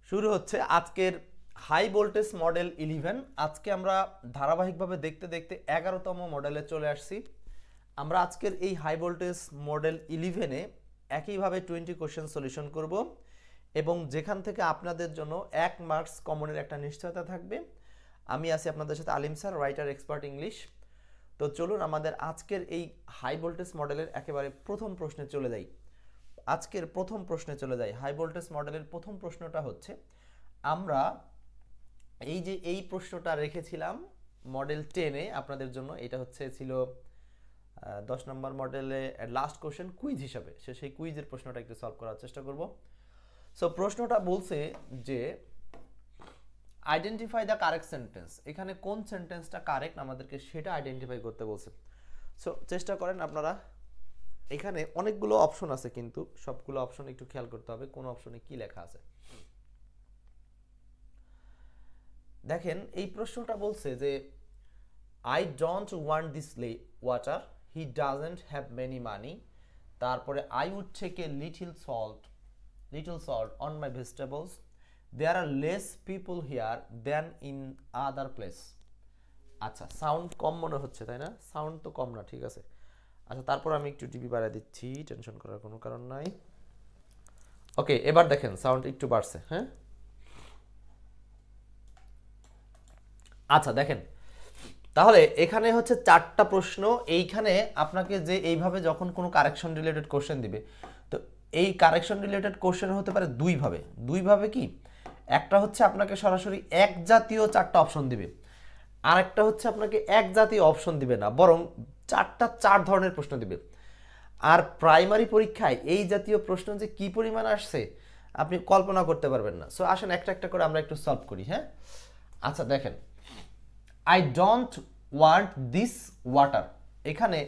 শুরু হচ্ছে আজকের হাই ভোল্টেজ মডেল 11। আজকে আমরা ধারাবাহিকভাবে দেখতে দেখতে 11তম মডেলে চলে আসছি। আমরা আজকের এই হাই ভোল্টেজ মডেল 11-এ একইভাবে 20 কোশ্চেন সলিউশন করব এবং যেখান থেকে আপনাদের জন্য 1 মার্কস কমনের একটা নিশ্চয়তা থাকবে। আমি আছি আপনাদের সাথে আলিম স্যার, রাইটার এক্সপার্ট ইংলিশ। তো চলুন আমাদের আজকের এই হাই ভোল্টেজ মডেলের একেবারে প্রথম প্রশ্নে চলে যাই। আজকের প্রথম প্রশ্নে চলে যাই। হাই ভোল্টেজ মডেলের প্রথম প্রশ্নটা হচ্ছে, আমরা এই যে এই প্রশ্নটা রেখেছিলাম মডেল 10-এ আপনাদের জন্য। এটা হচ্ছে ছিল 10 নম্বর মডেলে লাস্ট কোশ্চেন কুইজ হিসাবে। সেই কুইজের প্রশ্নটা একটু সলভ করার চেষ্টা করব। সো প্রশ্নটা বলছে যে আইডেন্টিফাই দ্য কারেক্ট সেন্টেন্স। এখানে কোন সেন্টেন্সটা কারেক্ট আমাদেরকে সেটা আইডেন্টিফাই করতে বলছে। সো চেষ্টা করেন আপনারা। এখানে অনেকগুলো অপশন আছে, কিন্তু সবগুলো অপশন একটু খেয়াল করতে হবে কোন অপশনে কি লেখা আছে। দেখেন এই প্রশ্নটা বলছে যে I don't want this water, he doesn't have many money. তারপরে I would take a little salt on my vegetables, there are less people here than in other place. আচ্ছা, সাউন্ড কম মনে হচ্ছে, তাই না? সাউন্ড তো কম না, ঠিক আছে। আচ্ছা, তারপর আমি একটু টিভি বাড়িয়ে দিচ্ছি, টেনশন করার কোনো কারণ নাই। ওকে, এবার দেখেন সাউন্ড একটু বাড়ছে। হ্যাঁ, আচ্ছা দেখেন, তাহলে এখানে হচ্ছে 4টা প্রশ্ন। এইখানে আপনাকে যে এইভাবে যখন কোনো কারেকশন রিলেটেড কোশ্চেন দিবে, তো এই কারেকশন রিলেটেড কোশ্চেন হতে পারে দুইভাবে কি, একটা হচ্ছে আপনাকে সরাসরি এক জাতীয় 4টা অপশন দিবে, আর একটা হচ্ছে আপনাকে এক জাতীয় অপশন দিবে না, বরং 4 ধরনের প্রশ্ন দিবে। আর প্রাইমারি পরীক্ষায় এই জাতীয় প্রশ্ন যে কি পরিমাণ আসছে আপনি কল্পনা করতে পারবেন না। সো আসেন একটা একটা করে আমরা একটু সলভ করি। হ্যাঁ, আচ্ছা দেখেন, I don't want this water. এখানে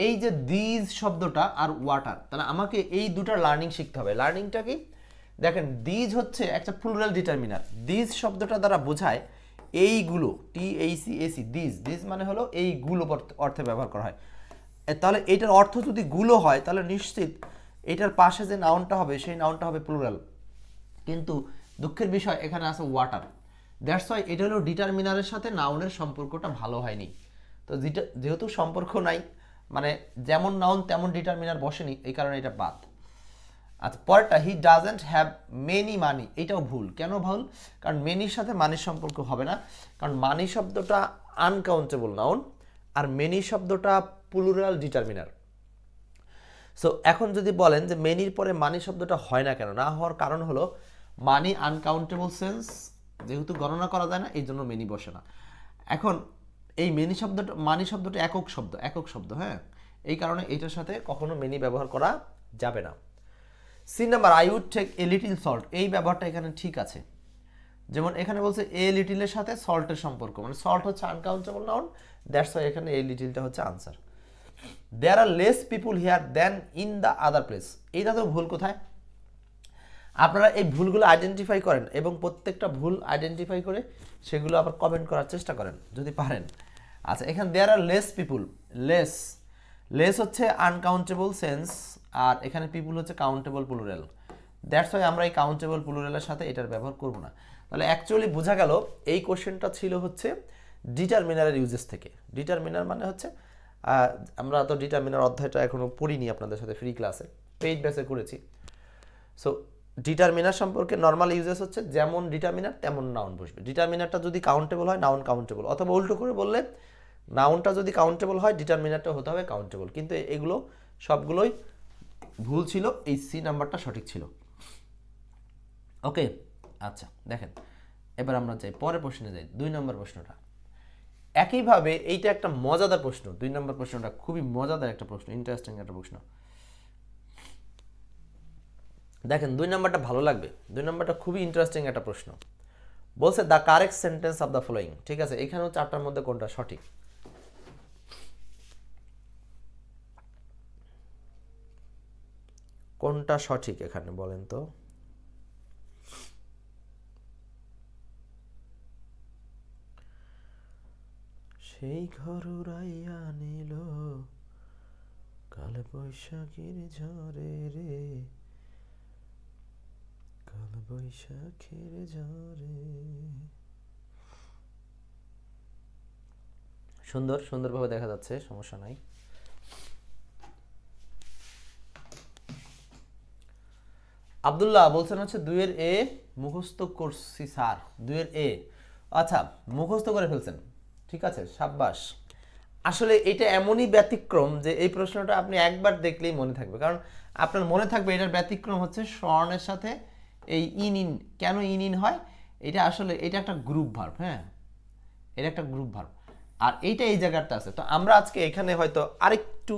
এই যে দিস শব্দটা আর ওয়াটার, তাহলে আমাকে এই দুটার লার্নিং শিখতে হবে। লার্নিংটা কি? দেখেন, দিস হচ্ছে একটা প্লুরাল ডিটারমিনার। দিস শব্দটা দ্বারা বোঝায় এইগুলো, THEAC, দিস। দিস মানে হলো এইগুলো অর্থে ব্যবহার করা হয়। তাহলে এটার অর্থ যদি গুলো হয়, তাহলে নিশ্চিত এটার পাশে যে নাউনটা হবে সেই নাউনটা হবে প্লুরাল। কিন্তু দুঃখের বিষয় এখানে আছে ওয়াটার। দ্যাটস ওয়াই এটা হলো ডিটারমিনারের সাথে নাউনের সম্পর্কটা ভালো হয়নি। তো যেহেতু সম্পর্ক নাই, মানে যেমন নাউন তেমন ডিটারমিনার বসেনি, এই কারণে এটা বাদ। আচ্ছা, পরেরটা, হি ডাজন্ট হ্যাভ মেনি মানি। এটাও ভুল। কেন ভুল? কারণ মেনির সাথে মানির সম্পর্ক হবে না, কারণ মানি শব্দটা আনকাউন্টেবল নাউন, আর মেনি শব্দটা প্লুরাল ডিটারমিনার। সো এখন যদি বলেন যে মেনির পরে মানি শব্দটা হয় না কেন, না হওয়ার কারণ হলো মানি আনকাউন্টেবল সেন্স, যেহেতু গণনা করা যায় না এই জন্য মেনি বসে না। এখন এই মানি শব্দটা একক শব্দ। হ্যাঁ, এই কারণে এইটার সাথে কখনো মেনি ব্যবহার করা যাবে না। C number, I would take a little salt. এই ব্যবহারটা এখানে ঠিক আছে। যেমন এখানে বলছে এ লিটিলের সাথে সল্টের সম্পর্ক, মানে সল্ট হচ্ছে আনকাউন্টেবল নাউন, দ্যাটস ওয়াই এখানে এ লিটিলটা হচ্ছে answer. There are less people here than in the other place. এইটা তো ভুল কোথায়? আপনারা এই ভুলগুলো আইডেন্টিফাই করেন এবং প্রত্যেকটা ভুল আইডেন্টিফাই করে সেগুলো আবার কমেন্ট করার চেষ্টা করেন যদি পারেন। আচ্ছা, এখানে দেয়ার are less people, less less হচ্ছে আনকাউন্টেবল সেন্স, আর এখানে পিপুল হচ্ছে কাউন্টেবল প্লুরাল। দ্যাটস ওয়াই আমরা এই কাউন্টেবল প্লুরালের সাথে এটার ব্যবহার করব না। তাহলে অ্যাকচুয়ালি বোঝা গেল এই কোশ্চেনটা ছিল হচ্ছে ডিটারমিনারের ইউজেস থেকে। ডিটারমিনার মানে হচ্ছে আমরা তো ডিটারমিনার অধ্যায়টা এখনো পড়িনি আপনাদের সাথে ফ্রি ক্লাসে, পেইড বেসে করেছি। সো ডিটারমিনার সম্পর্কে নর্মাল ইউজেস হচ্ছে যেমন ডিটারমিনার তেমন নাউন বসবে। ডিটারমিনারটা যদি কাউন্টেবল হয় নাউন কাউন্টেবল, অথবা উল্টো করে বললে নাউনটা যদি কাউন্টেবল হয় ডিটারমিনারটা হতে হবে কাউন্টেবল। কিন্তু এগুলো সবগুলোই ভুল ছিল, এই সি নাম্বারটা সঠিক ছিল। ওকে, আচ্ছা দেখেন, এবার আমরা যাই পরের প্রশ্নে যাই, 2 নম্বর প্রশ্নটা। একইভাবে এইটা একটা মজাদার প্রশ্ন। 2 নম্বর প্রশ্নটা খুবই মজাদার একটা প্রশ্ন, ইন্টারেস্টিং একটা প্রশ্ন। দেখেন 2 নম্বরটা ভালো লাগবে। 2 নম্বরটা খুবই ইন্টারেস্টিং একটা প্রশ্ন। বলছে the correct sentence of the following. ঠিক আছে, এখানেও 4টার মধ্যে কোনটা সঠিক? কোনটা সঠিক এখানে বলেন তো? সেই ঘর উড়াইয়া নিল কাল বৈশাখীর ঝড়ে রে, কাল বৈশাখের ঝড়ে। সুন্দর, সুন্দরভাবে দেখা যাচ্ছে, সমস্যা নাই। আব্দুল্লাহ বলছেন হচ্ছে 2 এর এ মুখস্থ করছি স্যার। 2 এর এ, আচ্ছা মুখস্থ করে ফেলছেন, ঠিক আছে, সাব্বাস। আসলে এটা এমনই ব্যতিক্রম যে এই প্রশ্নটা আপনি একবার দেখলেই মনে থাকবে, কারণ আপনার মনে থাকবে এটার ব্যতিক্রম হচ্ছে স্বর্ণের সাথে এই ইন ইন। কেন ইন ইন হয়? এটা আসলে এটা একটা গ্রুপ ভার্ব, হ্যাঁ এটা একটা গ্রুপ ভার্ব, আর এইটা এই জায়গাটা আছে। তো আমরা আজকে এখানে হয়তো আরেকটু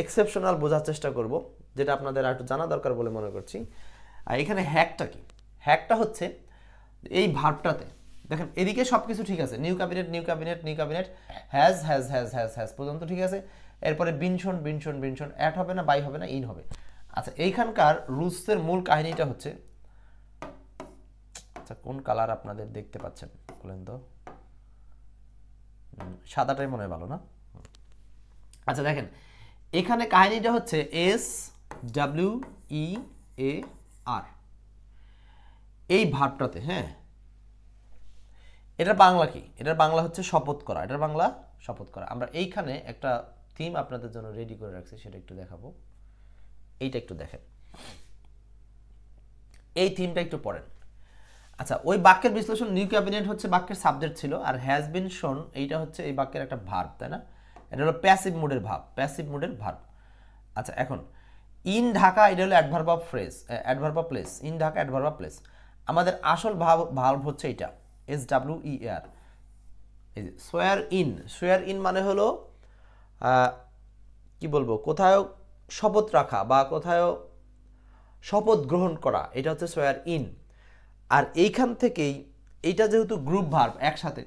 এক্সেপশনাল বোঝার চেষ্টা করব, যেটা আপনাদের আর একটু জানা দরকার বলে মনে করছি। আর এখানে হ্যাকটা কি? হ্যাকটা হচ্ছে এই ভার্বটাতে দেখেন এদিকে সব কিছু ঠিক আছে, new cabinet new cabinet new cabinet, has has has has has পর্যন্ত ঠিক আছে। এরপরে বিনশন বিনশন বিনশন, অ্যাড হবে না, বাই হবে না, ইন হবে। আচ্ছা এইখানকার রুলসের মূল কাহিনীটা হচ্ছে, আচ্ছা কোন কালার আপনাদের দেখতে পাচ্ছেন বলেন তো? সাদাটাই মনে হয় ভালো না? আচ্ছা দেখেন এখানে কাহিনীটা হচ্ছে এস ডাব্লিউ ই এ আর, এই ভার্বটাতে, হ্যাঁ এটার বাংলা কি? এটার বাংলা হচ্ছে শপথ করা, এটার বাংলা শপথ করা। আমরা এইখানে একটা থিম আপনাদের জন্য রেডি করে রাখছি, সেটা একটু দেখাবো। এইটা একটু দেখেন, এই থিমটা একটু পড়েন। আচ্ছা ওই বাক্যের বিশ্লেষণ, নিউ ক্যাবিনেট হচ্ছে বাক্যের সাবজেক্ট ছিল, আর হ্যাজ বিন শোন এইটা হচ্ছে এই বাক্যের একটা ভার্ব, তাই না? এটা হলো প্যাসিভ মুডের ভার্ব, প্যাসিভ মুডের ভার্ব। আচ্ছা এখন ইন ঢাকা এটা হলো adverb of phrase, adverb of place. In Dhaka adverb of place. আমাদের আসল ভার্ব হচ্ছে এটা এস ডাব্লিউ ই আর। এই যে সোয়ার ইন, সোয়ার ইন মানে হলো কি বলবো, কোথাও শপথ রাখা বা কোথাও শপথ গ্রহণ করা, এটা হচ্ছে সোয়ার ইন। আর এইখান থেকেই এইটা যেহেতু গ্রুপ ভার্ব একসাথে,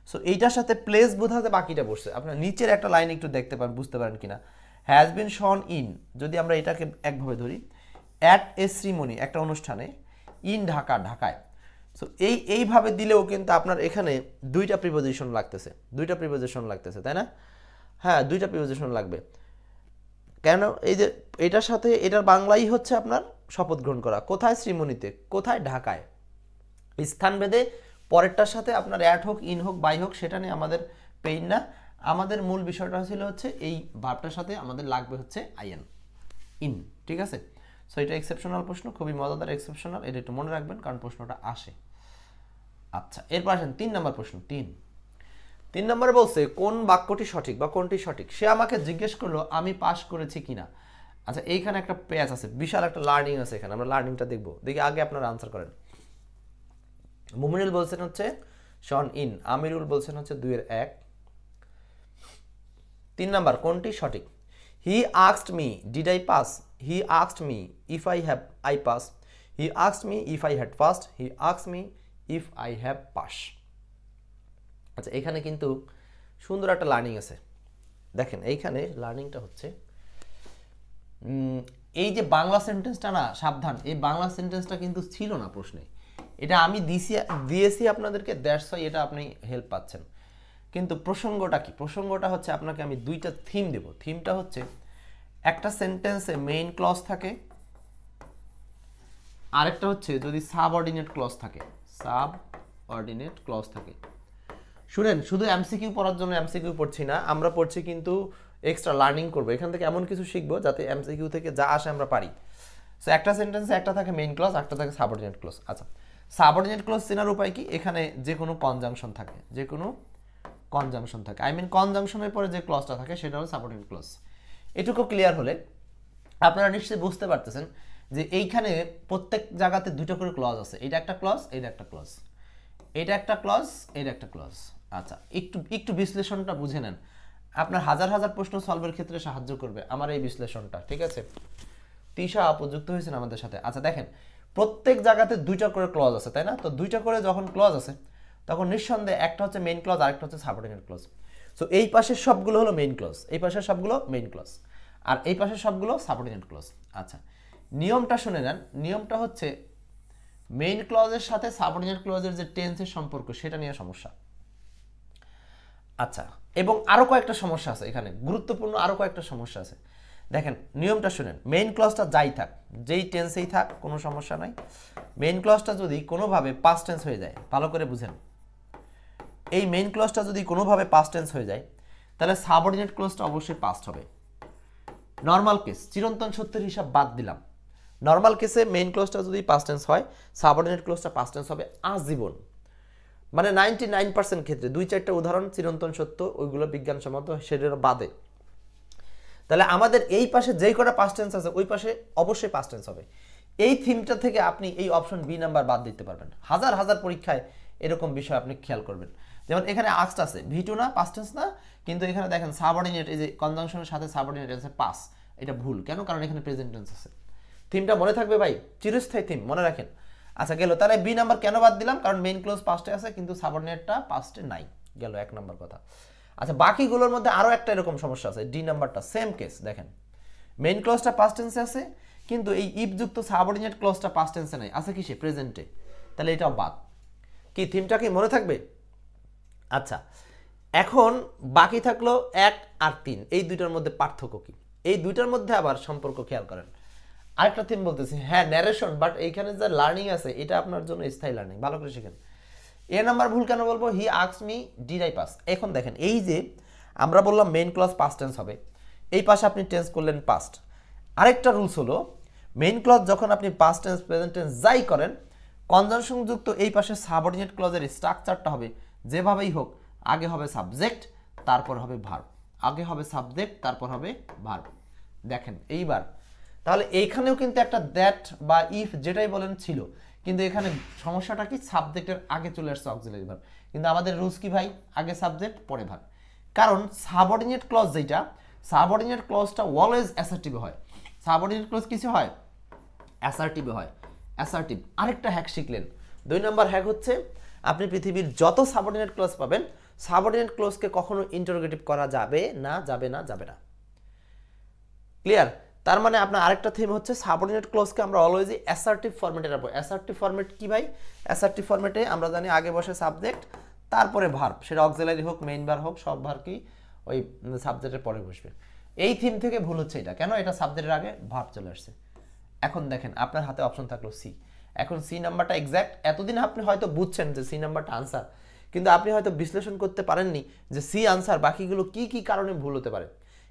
সো এইটার সাথে প্লেস বোঝাতে বাকিটা বসছে। আপনার নিচের একটা লাইন একটু দেখতে পারেন, বুঝতে পারেন কিনা। হ্যাজ বিন শন ইন, যদি আমরা এটাকে একভাবে ধরি, অ্যাট এ সিমনি একটা অনুষ্ঠানে, ইন ঢাকা ঢাকায়। সো এইভাবে দিলেও কিন্তু আপনার এখানে দুইটা প্রিপোজিশন লাগতেছে, দুইটা প্রিপোজিশন লাগতেছে, তাই না? হ্যাঁ দুইটা প্রিপোজিশন লাগবে। কেন? এই যে এটার সাথে এটার বাংলাই হচ্ছে আপনার শপথ গ্রহণ করা। কোথায়? শ্রীমণিতে। কোথায়? ঢাকায়। স্থানভেদে পরেরটার সাথে আপনার অ্যাড হোক, ইন হোক, বাই হোক, সেটা নিয়ে আমাদের পেইন না। আমাদের মূল বিষয়টা ছিল হচ্ছে এই ভার্বটার সাথে আমাদের লাগবে হচ্ছে আইএন, ইন, ঠিক আছে? সো এটা এক্সেপশনাল প্রশ্ন, খুবই মজাদার এক্সেপশনাল, এটা একটু মনে রাখবেন কারণ প্রশ্নটা আসে। আচ্ছা এরপর আসেন 3 নম্বর প্রশ্ন। 3 নম্বরে বলছে কোন বাক্যটি সঠিক বা কোনটি সঠিক। সে আমাকে জিজ্ঞেস করলো আমি পাস করেছি কিনা। আচ্ছা এইখানে একটা পেজ আছে, বিশাল একটা লার্নিং আছে এখানে, আমরা লার্নিংটা দেখবো। দেখি আগে আপনারা আনসার করেন। মুমিনুল বলছেন হচ্ছে শন ইন, আমিরুল বলছেন হচ্ছে 2 এর 1। 3 নাম্বার কোনটি সঠিক? He asked me did I pass, he asked me if I have I pass, he asked me if I had passed, he asked me if I have pass. আচ্ছা এখানে কিন্তু সুন্দর একটা লার্নিং আছে, দেখেন এইখানে লার্নিংটা হচ্ছে এই যে বাংলা সেন্টেন্সটা না, সাবধান, এই বাংলা সেন্টেন্সটা কিন্তু ছিল না প্রশ্নে, এটা আমি দিয়েছি আপনাদেরকে, দ্যাটস ওয়াই এটা আপনি হেল্প পাচ্ছেন। কিন্তু প্রসঙ্গটা কি? প্রসঙ্গটা হচ্ছে আপনাকে আমি দুইটা থিম দেব। থিমটা হচ্ছে একটা সেন্টেন্সে মেইন ক্লজ থাকে, আরেকটা হচ্ছে যদি সাবঅর্ডিনেট ক্লজ থাকে, সাবঅর্ডিনেট ক্লজ থাকে। শুনেন, শুধু এমসিকিউ পড়ার জন্য এমসিকিউ পড়ছি না, আমরা পড়ছি কিন্তু এক্সট্রা লার্নিং করবো, এখান থেকে এমন কিছু শিখবো যাতে এমসিকিউ থেকে যা আসে আমরা পারি। সো একটা সেন্টেন্সে একটা থাকে মেইন ক্লজ, একটা থাকে সাবঅর্ডিনেট ক্লজ। আচ্ছা সাবঅর্ডিনেট ক্লজ চেনার উপায় কি? এখানে যে কোনো কনজাংশন থাকে, যে কোনো কনজাংশন থাকে, আই মিন কনজাংশনের পরে যে ক্লজটা থাকে সেটা হলো সাবঅর্ডিনেট ক্লজ। এটুকু ক্লিয়ার হলে আপনারা নিশ্চয়ই বুঝতে পারতেছেন যে এইখানে প্রত্যেক জায়গাতে দুটো করে ক্লজ আছে, এটা একটা ক্লজ, এটা একটা ক্লজ, এটা একটা ক্লজ, এটা একটা ক্লজ। আচ্ছা একটু বিশ্লেষণটা বুঝে নেন, আপনার হাজার হাজার প্রশ্ন সলভের ক্ষেত্রে সাহায্য করবে আমার এই বিশ্লেষণটা, ঠিক আছে? তিশা উপযুক্ত হয়েছেন আমাদের সাথে। আচ্ছা দেখেন প্রত্যেক জায়গাতে দুইটা করে ক্লজ আছে, তাই না? তো দুইটা করে যখন ক্লজ আছে তখন নিঃসন্দেহে একটা হচ্ছে মেইন ক্লজ, আরেকটা হচ্ছে সাবঅর্ডিনেট ক্লজ। সো এই পাশের সবগুলো হলো মেইন ক্লজ, এই পাশের সবগুলো মেইন ক্লজ, আর এই পাশের সবগুলো সাবঅর্ডিনেট ক্লজ। আচ্ছা নিয়মটা শুনে নেন, নিয়মটা হচ্ছে মেইন ক্লজের সাথে সাবঅর্ডিনেট ক্লজের যে টেন্সের সম্পর্ক সেটা নিয়ে সমস্যা। আচ্ছা এবং আরো কয়েকটা সমস্যা আছে এখানে, গুরুত্বপূর্ণ আরো কয়েকটা সমস্যা আছে। দেখেন নিয়মটা শুনেন, মেইন ক্লজটা যাই থাক, যেই টেন্সেই থাক কোনো সমস্যা নাই, মেইন ক্লজটা যদি কোনোভাবে পাস্ট টেন্স হয়ে যায়, ভালো করে বুঝেন, এই মেইন ক্লজটা যদি কোনোভাবে পাস্ট টেন্স হয়ে যায় তাহলে সাবঅর্ডিনেট ক্লজটা অবশ্যই পাস্ট হবে। নর্মাল কেস চিরন্তন সত্যের হিসাব বাদ দিলাম, নর্মাল কেসে মেইন ক্লজটা যদি পাস্ট টেন্স হয় সাবঅর্ডিনেট ক্লজটা পাস্ট টেন্স হবে আজীবন, মানে 99% ক্ষেত্রে। 2-4টা উদাহরণ চিরন্তন সত্য, ওইগুলো বিজ্ঞানসম্মত, সেটার বাদে। তাহলে আমাদের এই পাশে যেই কটা পাস্ট টেন্স আছে ওই পাশে অবশ্যই পাস্ট টেন্স হবে। এই থিমটা থেকে আপনি এই অপশন বি নাম্বার বাদ দিতে পারবেন। হাজার হাজার পরীক্ষায় এরকম বিষয় আপনি খেয়াল করবেন। যেমন এখানে আক্সড আছে, ভি2 না, পাস্ট টেন্স না, কিন্তু এখানে দেখেন সাবঅর্ডিনেট, এই যে কনজাংশনের সাথে সাবঅর্ডিনেট আছে পাস, এটা ভুল কেন? কারণ এখানে প্রেজেন্ট টেন্স আছে। থিমটা মনে থাকবে ভাই, চিরস্থায়ী থিম, মনে রাখেন। আচ্ছা গেল, তাহলে বি নাম্বার কেন বাদ দিলাম? কারণ মেইন ক্লোজ পাস্টে আছে কিন্তু সাবঅর্ডিনেটটা পাস্টে নাই, গেল 1 নম্বর কথা। আচ্ছা বাকিগুলোর মধ্যে আরও একটা এরকম সমস্যা আছে, ডি নাম্বারটা সেম কেস। দেখেন মেইন ক্লোজটা পাস্ট টেন্সে আছে কিন্তু এই ইফ যুক্ত সাবঅর্ডিনেট ক্লোজটা পাস্ট টেন্সে নাই, আছে কিসে? প্রেজেন্টে। তাহলে এটাও বাদ। কি থিমটা কি মনে থাকবে? আচ্ছা এখন বাকি থাকলো 1 আর 3, এই দুইটার মধ্যে পার্থক্য কি? এই দুইটার মধ্যে আবার সম্পর্ক খেয়াল করেন। আরেকটা থিম বলতেছি, হ্যাঁ ন্যারেশন, বাট এইখানে যে লার্নিং আছে এটা আপনার জন্য স্থায়ী লার্নিং, ভালো করে শিখেন। এ নাম্বার ভুল কেন বলবো? He asked me did I pass. এখন দেখেন এই যে আমরা বললাম মেইন ক্লজ পাস্ট টেন্স হবে, এই পাশে আপনি টেন্স করলেন পাস্ট। আরেকটা রুলস হলো মেইন ক্লজ যখন আপনি পাস্ট টেন্স প্রেজেন্ট টেন্স যাই করেন, কনজাংশন যুক্ত এই পাশে সাবঅর্ডিনেট ক্লজের স্ট্রাকচারটা হবে যেভাবেই হোক, আগে হবে সাবজেক্ট তারপর হবে ভার্ব, আগে হবে সাবজেক্ট তারপর হবে ভার্ব। দেখেন এইবার তাহলে এইখানেও কিন্তু একটা দ্যাট বা ইফ যেটাই বলেন ছিল, কিন্তু এখানে সমস্যাটা কি? সাবজেক্টের আগে চলে আসছে অক্সিলারি ভার্ব, কিন্তু আমাদের রুলস কি ভাই? আগে সাবজেক্ট পরে ভার্ব। কারণ সাবঅর্ডিনেট ক্লজ যেটা, সাবঅর্ডিনেট ক্লজটা অলওয়েজ অ্যাসার্টিভ হয়। সাবঅর্ডিনেট ক্লজ কিছু হয়? অ্যাসার্টিভ হয়, অ্যাসার্টিভ। আরেকটা হ্যাক শিখলেন, 2 নম্বর হ্যাক হচ্ছে আপনি পৃথিবীর যত সাবঅর্ডিনেট ক্লজ পাবেন, সাবঅর্ডিনেট ক্লজকে কখনো ইন্টারোগেটিভ করা যাবে না, যাবে না, যাবে না। ক্লিয়ার? তার মানে আপনার আরেকটা থিম হচ্ছে সাবঅর্ডিনেট ক্লজকে আমরা অলওয়েজই অ্যাসার্টিভ ফরম্যাটে রাখবো। অ্যাসার্টিভ ফরম্যাট কি ভাই? অ্যাসার্টিভ ফরম্যাটে আমরা জানি আগে বসে সাবজেক্ট তারপরে ভার্ব, সেটা অক্সিলারি হোক মেইন ভার্ব হোক, সব ভার্ব কি ওই সাবজেক্টের পরে বসবে। এই থিম থেকে ভুল হচ্ছে এটা, কেন? এটা সাবজেক্টের আগে ভার্ব চলে আসছে। এখন দেখেন আপনার হাতে অপশন থাকলো সি। এখন সি নাম্বারটা এক্স্যাক্ট, এতদিন আপনি হয়তো বুঝছেন যে সি নাম্বারটা আনসার, কিন্তু আপনি হয়তো বিশ্লেষণ করতে পারেননি যে সি আনসার, বাকিগুলো কি কি কারণে ভুল হতে পারে।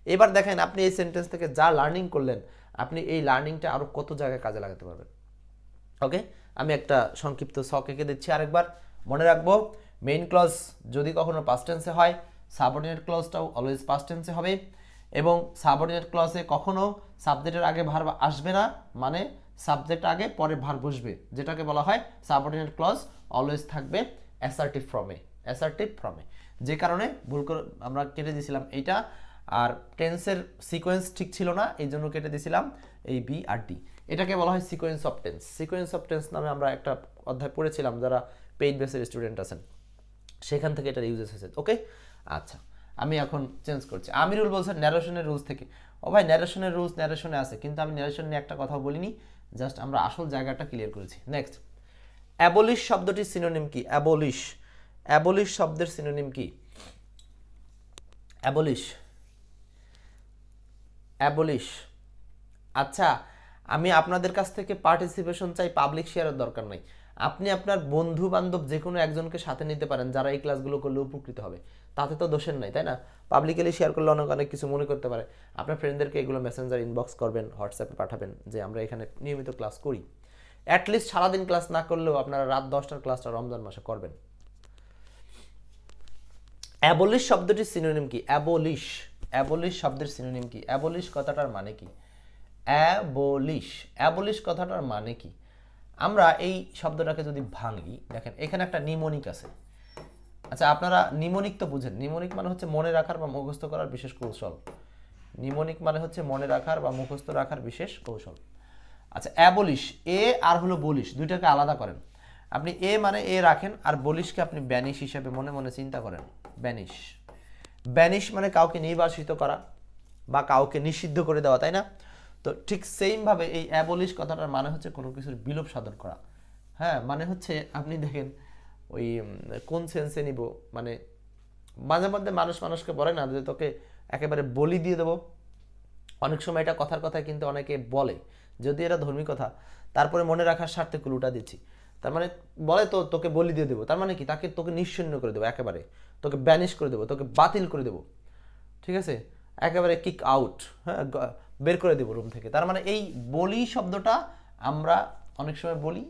এবার দেখেন আপনি এই সেন্টেন্স থেকে যা লার্নিং করলেন, আপনি এই লার্নিংটা আরও কত জায়গায় কাজে লাগাতে পারবেন। ওকে, আমি একটা সংক্ষিপ্ত ছক এঁকে দিচ্ছি আরেকবার, মনে রাখবো মেইন ক্লজ যদি কখনো পাস্ট টেন্সে হয়, সাবঅর্ডিনেট ক্লজটাও অলওয়েজ পাস্ট টেন্সে হবে, এবং সাবঅর্ডিনেট ক্লজে কখনো সাবজেক্টের আগে ভার্ব আসবে না, মানে সাবজেক্ট আগে পরে ভার্ব বসবে, যেটাকে বলা হয় সাবঅর্ডিনেট ক্লজ অলওয়েজ থাকবে অ্যাসার্টিভ ফর্মে, অ্যাসার্টিভ ফর্মে। যে কারণে ভুল করে আমরা কেটে দিয়েছিলাম এইটা, আর টেন্সের সিকোয়েন্স ঠিক ছিল না, এই জন্য কেটে দিয়েছিলাম এই বি আর ডি। এটাকে বলা হয় sequence of tense. Sequence of tense নামে আমরা একটা অধ্যায় পড়েছিলাম, যারা পেইড বেসের স্টুডেন্ট আছেন সেখান থেকে এটার ইউজ এসেছে। ওকে, আচ্ছা আমি এখন চেঞ্জ করছি। আমিরুল বলছেন ন্যারেশনের রুলস থেকে। ও ভাই ন্যারেশনের রুলস ন্যারেশনে আছে, কিন্তু আমি ন্যারেশন নিয়ে একটা কথা বলিনি, জাস্ট আমরা আসল জায়গাটা ক্লিয়ার করেছি। নেক্সট, অ্যাবলিশ শব্দটির সিনোনিম কি? অ্যাবলিশ, অ্যাবলিশ শব্দের সিনোনিম কি? Abolish, abolish. আচ্ছা আমি আপনাদের কাছ থেকে পার্টিসিপেশন চাই, পাবলিক শেয়ারের দরকার নাই। আপনি আপনার বন্ধু বান্ধব যে কোনো একজনকে সাথে নিতে পারেন যারা এই ক্লাসগুলো করলে উপকৃত হবে, তাতে তো দোষের নাই, তাই না? পাবলিকলি শেয়ার করলে অনেক অনেক কিছু মনে করতে পারে। আপনার ফ্রেন্ডদেরকে এগুলো মেসেঞ্জার ইনবক্স করবেন, হোয়াটসঅ্যাপে পাঠাবেন যে আমরা এখানে নিয়মিত ক্লাস করি। অ্যাটলিস্ট সারাদিন ক্লাস না করলেও আপনারা রাত 10টার ক্লাসটা রমজান মাসে করবেন। অ্যাবলিশ শব্দটির সিনোনিম কি? অ্যাবলিশ, অ্যাবলিশ শব্দের সিনোনিম কি? অ্যাবলিশ কথাটার মানে কি? অ্যাবলিশ, অ্যাবলিশ কথাটার মানে কি? আমরা এই শব্দটাকে যদি ভাঙি, দেখেন এখানে একটা নিমোনিক আছে। আচ্ছা আপনারা নিমোনিক তো বুঝেন, নিমোনিক মানে হচ্ছে মনে রাখার বা মুখস্থ করার বিশেষ কৌশল। নিমোনিক মানে হচ্ছে মনে রাখার বা মুখস্থ রাখার বিশেষ কৌশল। আচ্ছা অ্যাবলিশ, এ আর হলো বলিশ, দুইটাকে আলাদা করেন। আপনি এ মানে এ রাখেন, আর বলিশকে আপনি ব্যানিশ হিসেবে মনে মনে চিন্তা করেন। ব্যানিশ, ব্যানিশ মানে কাউকে নির্বাসিত করা বা কাউকে নিষিদ্ধ করে দেওয়া, তাই না? তো ঠিক সেইমভাবে এই অ্যাবলিশ কথাটার মানে হচ্ছে কোনো কিছুর বিলোপ সাধন করা। হ্যাঁ মানে হচ্ছে আপনি দেখেন ওই কোন সেন্সে নিব, মানে মাঝে মধ্যে মানুষ মানুষকে বলে না যে তোকে একেবারে বলি দিয়ে দেবো, অনেক সময় এটা কথার কথা কিন্তু অনেকে বলে, যদি এটা ধর্মী কথা, তারপরে মনে রাখার স্বার্থে ক্লুটা দিচ্ছি। তার মানে বলে তো তোকে বলি দিয়ে দেবো, তার মানে কি তোকে নিশ্চিহ্ন করে দেবো, একেবারে তোকে ব্যানিশ করে দেবো, তোকে বাতিল করে দেবো, ঠিক আছে, একেবারে কিক আউট, হ্যাঁ, বের করে দেবো রুম থেকে। তার মানে এই বলি শব্দটা আমরা অনেক সময় বলি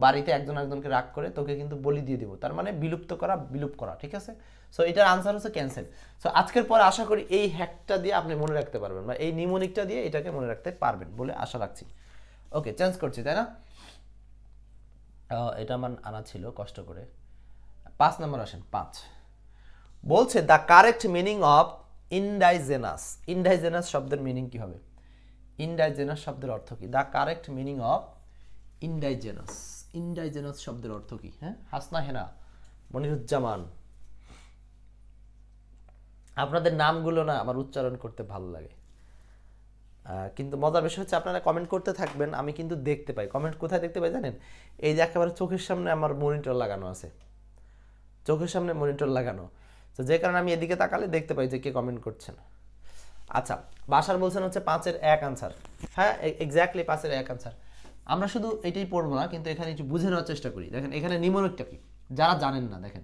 বাড়িতে একজন একজনকে রাগ করে, তোকে কিন্তু বলি দিয়ে দিব, তার মানে বিলুপ্ত করা, বিলুপ করা, ঠিক আছে। সো এটার আনসার হচ্ছে ক্যান্সেল। সো আজকের পরে আশা করি এই হ্যাকটা দিয়ে আপনি মনে রাখতে পারবেন, বা এই নিমোনিকটা দিয়ে এটাকে মনে রাখতে পারবেন বলে আশা রাখছি। ওকে, চেঞ্জ করছি, তাই না? এটা আমার আনা ছিল কষ্ট করে। 5 নম্বর আসেন, 5 বলছে the correct meaning of indigenous. Indigenous শব্দের মিনিং কি হবে? ইনডাইজেনাস শব্দের অর্থ কি? The correct meaning of indigenous. Indigenous শব্দের অর্থ কি? হ্যাঁ, হাসনা হেনা, মনিরুজ্জামান, আপনাদের নামগুলো না আমার উচ্চারণ করতে ভালো লাগে, কিন্তু মজার বিষয় হচ্ছে আপনারা কমেন্ট করতে থাকবেন, আমি কিন্তু দেখতে পাই। কমেন্ট কোথায় দেখতে পাই জানেন? এই যে একেবারে চোখের সামনে আমার মনিটর লাগানো আছে, চোখের সামনে মনিটর লাগানো, তো যে কারণে আমি এদিকে তাকালে দেখতে পাই যে কে কমেন্ট করছেন। আচ্ছা, বাসার বলছেন হচ্ছে 5-এর 1 আনসার। হ্যাঁ, এক্স্যাক্টলি 5-এর 1 আনসার। আমরা শুধু এটাই পড়বো না, কিন্তু এখানে একটু বুঝে নেওয়ার চেষ্টা করি। দেখেন এখানে নিমোনিকটা কি, যারা জানেন না, দেখেন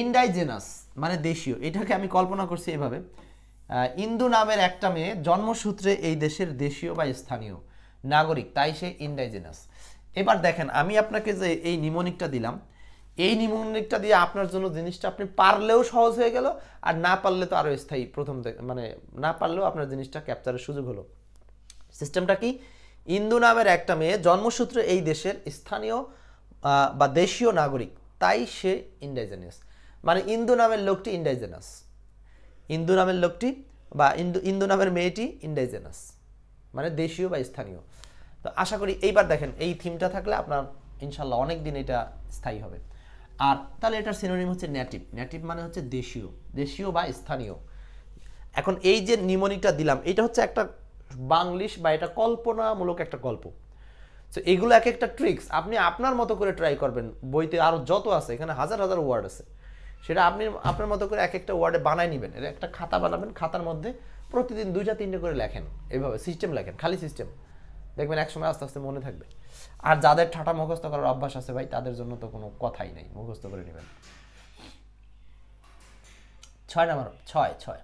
ইনডাইজেনাস মানে দেশীয়, এটাকে আমি কল্পনা করছি এভাবে, ইন্দু নামের একটা মেয়ে জন্মসূত্রে এই দেশের দেশীয় বা স্থানীয় নাগরিক, তাই সে ইনডাইজেনাস। এবার দেখেন আমি আপনাকে যে এই নিমোনিকটা দিলাম, এই নিমোনিকটা দিয়ে আপনার জন্য জিনিসটা আপনি পারলেও সহজ হয়ে গেল, আর না পারলে তো আরও স্থায়ী, প্রথম মানে না পারলেও আপনার জিনিসটা ক্যাপচারের সুযোগ হলো। সিস্টেমটা কি? ইন্দু নামের একটা মেয়ে জন্মসূত্রে এই দেশের স্থানীয় বা দেশীয় নাগরিক, তাই সে ইনডাইজেনাস। মানে ইন্দু নামের লোকটি ইনডাইজেনাস, ইন্দু নামের লোকটি বা ইন্দু নামের মেয়েটি ইনডাইজেনাস, মানে দেশীয় বা স্থানীয়। তো আশা করি এইবার দেখেন এই থিমটা থাকলে আপনার ইনশাল্লাহ অনেক দিন এটা স্থায়ী হবে। আর তাহলে এটার সিনোনিম হচ্ছে নেটিভ। নেটিভ মানে হচ্ছে দেশীয়, দেশীয় বা স্থানীয়। এখন এই যে নিমোনিকটা দিলাম, এটা হচ্ছে একটা বাংলিশ বা এটা কল্পনামূলক একটা গল্প। তো এগুলো এক একটা ট্রিক্স আপনি আপনার মতো করে ট্রাই করবেন। বইতে আরও যত আছে, এখানে হাজার হাজার ওয়ার্ড আছে, সেটা আপনি আপনার মতো করে এক একটা ওয়ার্ডে বানায় নেবেন। এটা একটা খাতা বানাবেন, খাতার মধ্যে প্রতিদিন 2-3টে করে লেখেন, এইভাবে সিস্টেম লেখেন, খালি সিস্টেম, দেখবেন একসময় আস্তে আস্তে মনে থাকবে। আর যাদের ঠাটা মুখস্থ করার অভ্যাস আছে ভাই, তাদের জন্য তো কোনো কথাই নেই, মুখস্থ করে নেবেন। 6 নম্বর, 6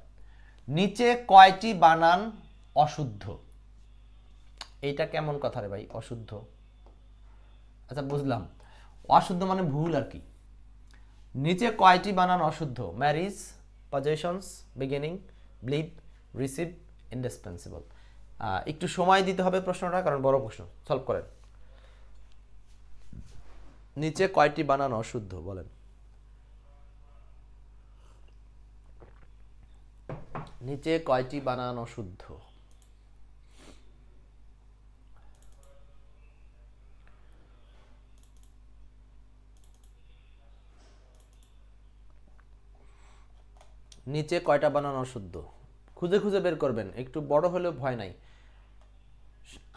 নিচে কয়টি বানান অশুদ্ধ? এইটা কেমন কথা রে ভাই, অশুদ্ধ? আচ্ছা বুঝলাম, অশুদ্ধ মানে ভুল আর কি। নিচে কয়টি বানান অশুদ্ধ? Marriage, possessions, beginning, believe, receive, indispensable. একটু সময় দিতে হবে প্রশ্নটা, কারণ বড় প্রশ্ন, সলভ করেন। নিচে কয়টি বানান অশুদ্ধ বলেন? নিচে কয়টি বানান অশুদ্ধ? নিচে কয়টা বানান অশুদ্ধ? খুঁজে খুঁজে বের করবেন, একটু বড় হলেও ভয় নাই।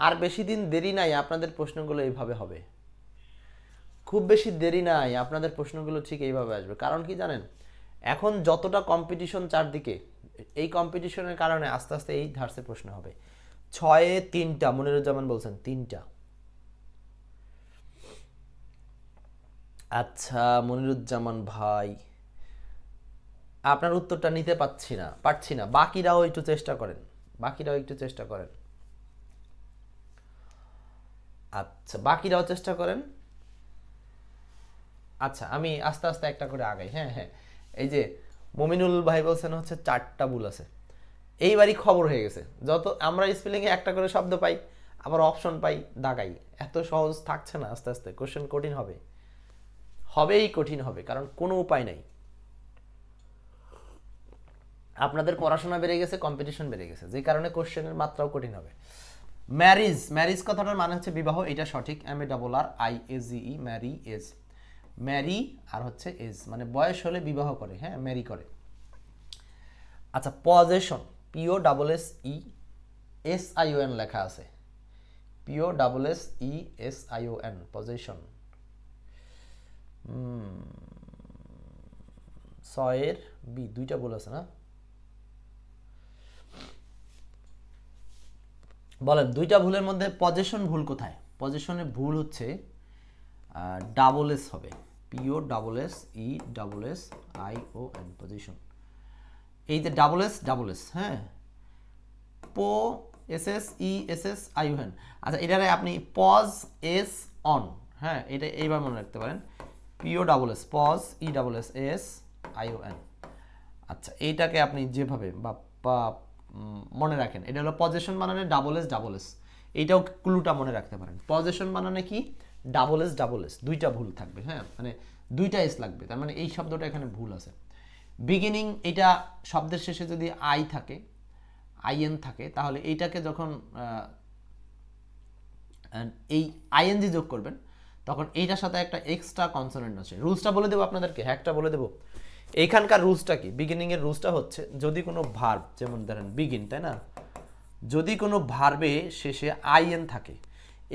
আর বেশি দিন দেরি নাই, আপনাদের প্রশ্নগুলো এইভাবে হবে। খুব বেশি দেরি নাই, আপনাদের প্রশ্নগুলো ঠিক এইভাবে আসবে। কারণ কি জানেন, এখন যতটা কম্পিটিশন চারদিকে, এই কম্পিটিশনের কারণে আস্তে আস্তে এই ধারসে প্রশ্ন হবে। 6-এ 3টা, মনিরুজ্জামান বলছেন 3টা। আচ্ছা মনিরুজ্জামান ভাই, আপনার উত্তরটা নিতে পারছি না। বাকিরাও একটু চেষ্টা করেন, বাকিরাও একটু চেষ্টা করেন। আচ্ছা বাকিরাও চেষ্টা করেন। আচ্ছা আমি আস্তে আস্তে একটা করে আগাই। হ্যাঁ হ্যাঁ, এই যে মমিনুল ভাই বলছেন হচ্ছে 4টা ভুল আছে। এইবারই খবর হয়ে গেছে, যত আমরা স্পেলিংয়ে একটা করে শব্দ পাই, আবার অপশন পাই, দাগাই। এত সহজ থাকছে না, আস্তে আস্তে কোশ্চেন কঠিন হবে, হবেই কঠিন হবে, কারণ কোনো উপায় নাই। আপনাদের পড়াশোনা বেড়ে গেছে, কম্পিটিশন বেড়ে গেছে, যে কারণে কোশ্চেনের মাত্রাও কঠিন হবে। ম্যারিজ, ম্যারিজ কথাটার মানে হচ্ছে বিবাহ, এটা সঠিক। MARRIAGE, ম্যারি এজ, ম্যারি আর হচ্ছে এজ মানে বয়স হলে বিবাহ করে, হ্যাঁ ম্যারি করে। আচ্ছা পজেশন, POSSESION লেখা আছে, POSSESION, পজেশন। 6-এর বি, 2টা ভুল আছে না? বলেন দুইটা ভুলের মধ্যে পজিশন ভুল কোথায়? পজিশনে ভুল হচ্ছে ডাবল এস হবে, P O double S E double S I O N, possession. এই যে ডাবল এস, হ্যাঁ, po S S E S S I O N. আচ্ছা এটারে আপনি পজ এস অন, হ্যাঁ, এটা এইবার মনে রাখতে পারেন, P O double S pos E double S S I O N. আচ্ছা এইটাকে আপনি যেভাবে বা মনে রাখেন, এটা হলো পজিশন বানানে ডাবল এস, এইটাও ক্লুটা মনে রাখতে পারেন। পজিশন বানানে কি ডাবল এস, দুইটা ভুল থাকবে, হ্যাঁ, মানে দুইটা এস লাগবে, তার মানে এই শব্দটা এখানে ভুল আছে। বিগিনিং, এটা শব্দের শেষে যদি আই থাকে, আইএন থাকে, তাহলে এইটাকে যখন এই আইএনজি যোগ করবেন তখন এইটার সাথে একটা এক্সট্রা কনসোনেন্ট আছে। রুলসটা বলে দেবো আপনাদেরকে, হ্যাকটা বলে দেবো। এইখানকার রুলসটা কি, বিগিনিং এর রুলসটা হচ্ছে যদি কোনো ভার্ব, যেমন ধরেন বিগিন, তাই না, যদি কোনো ভার্বে শেষে আইএন থাকে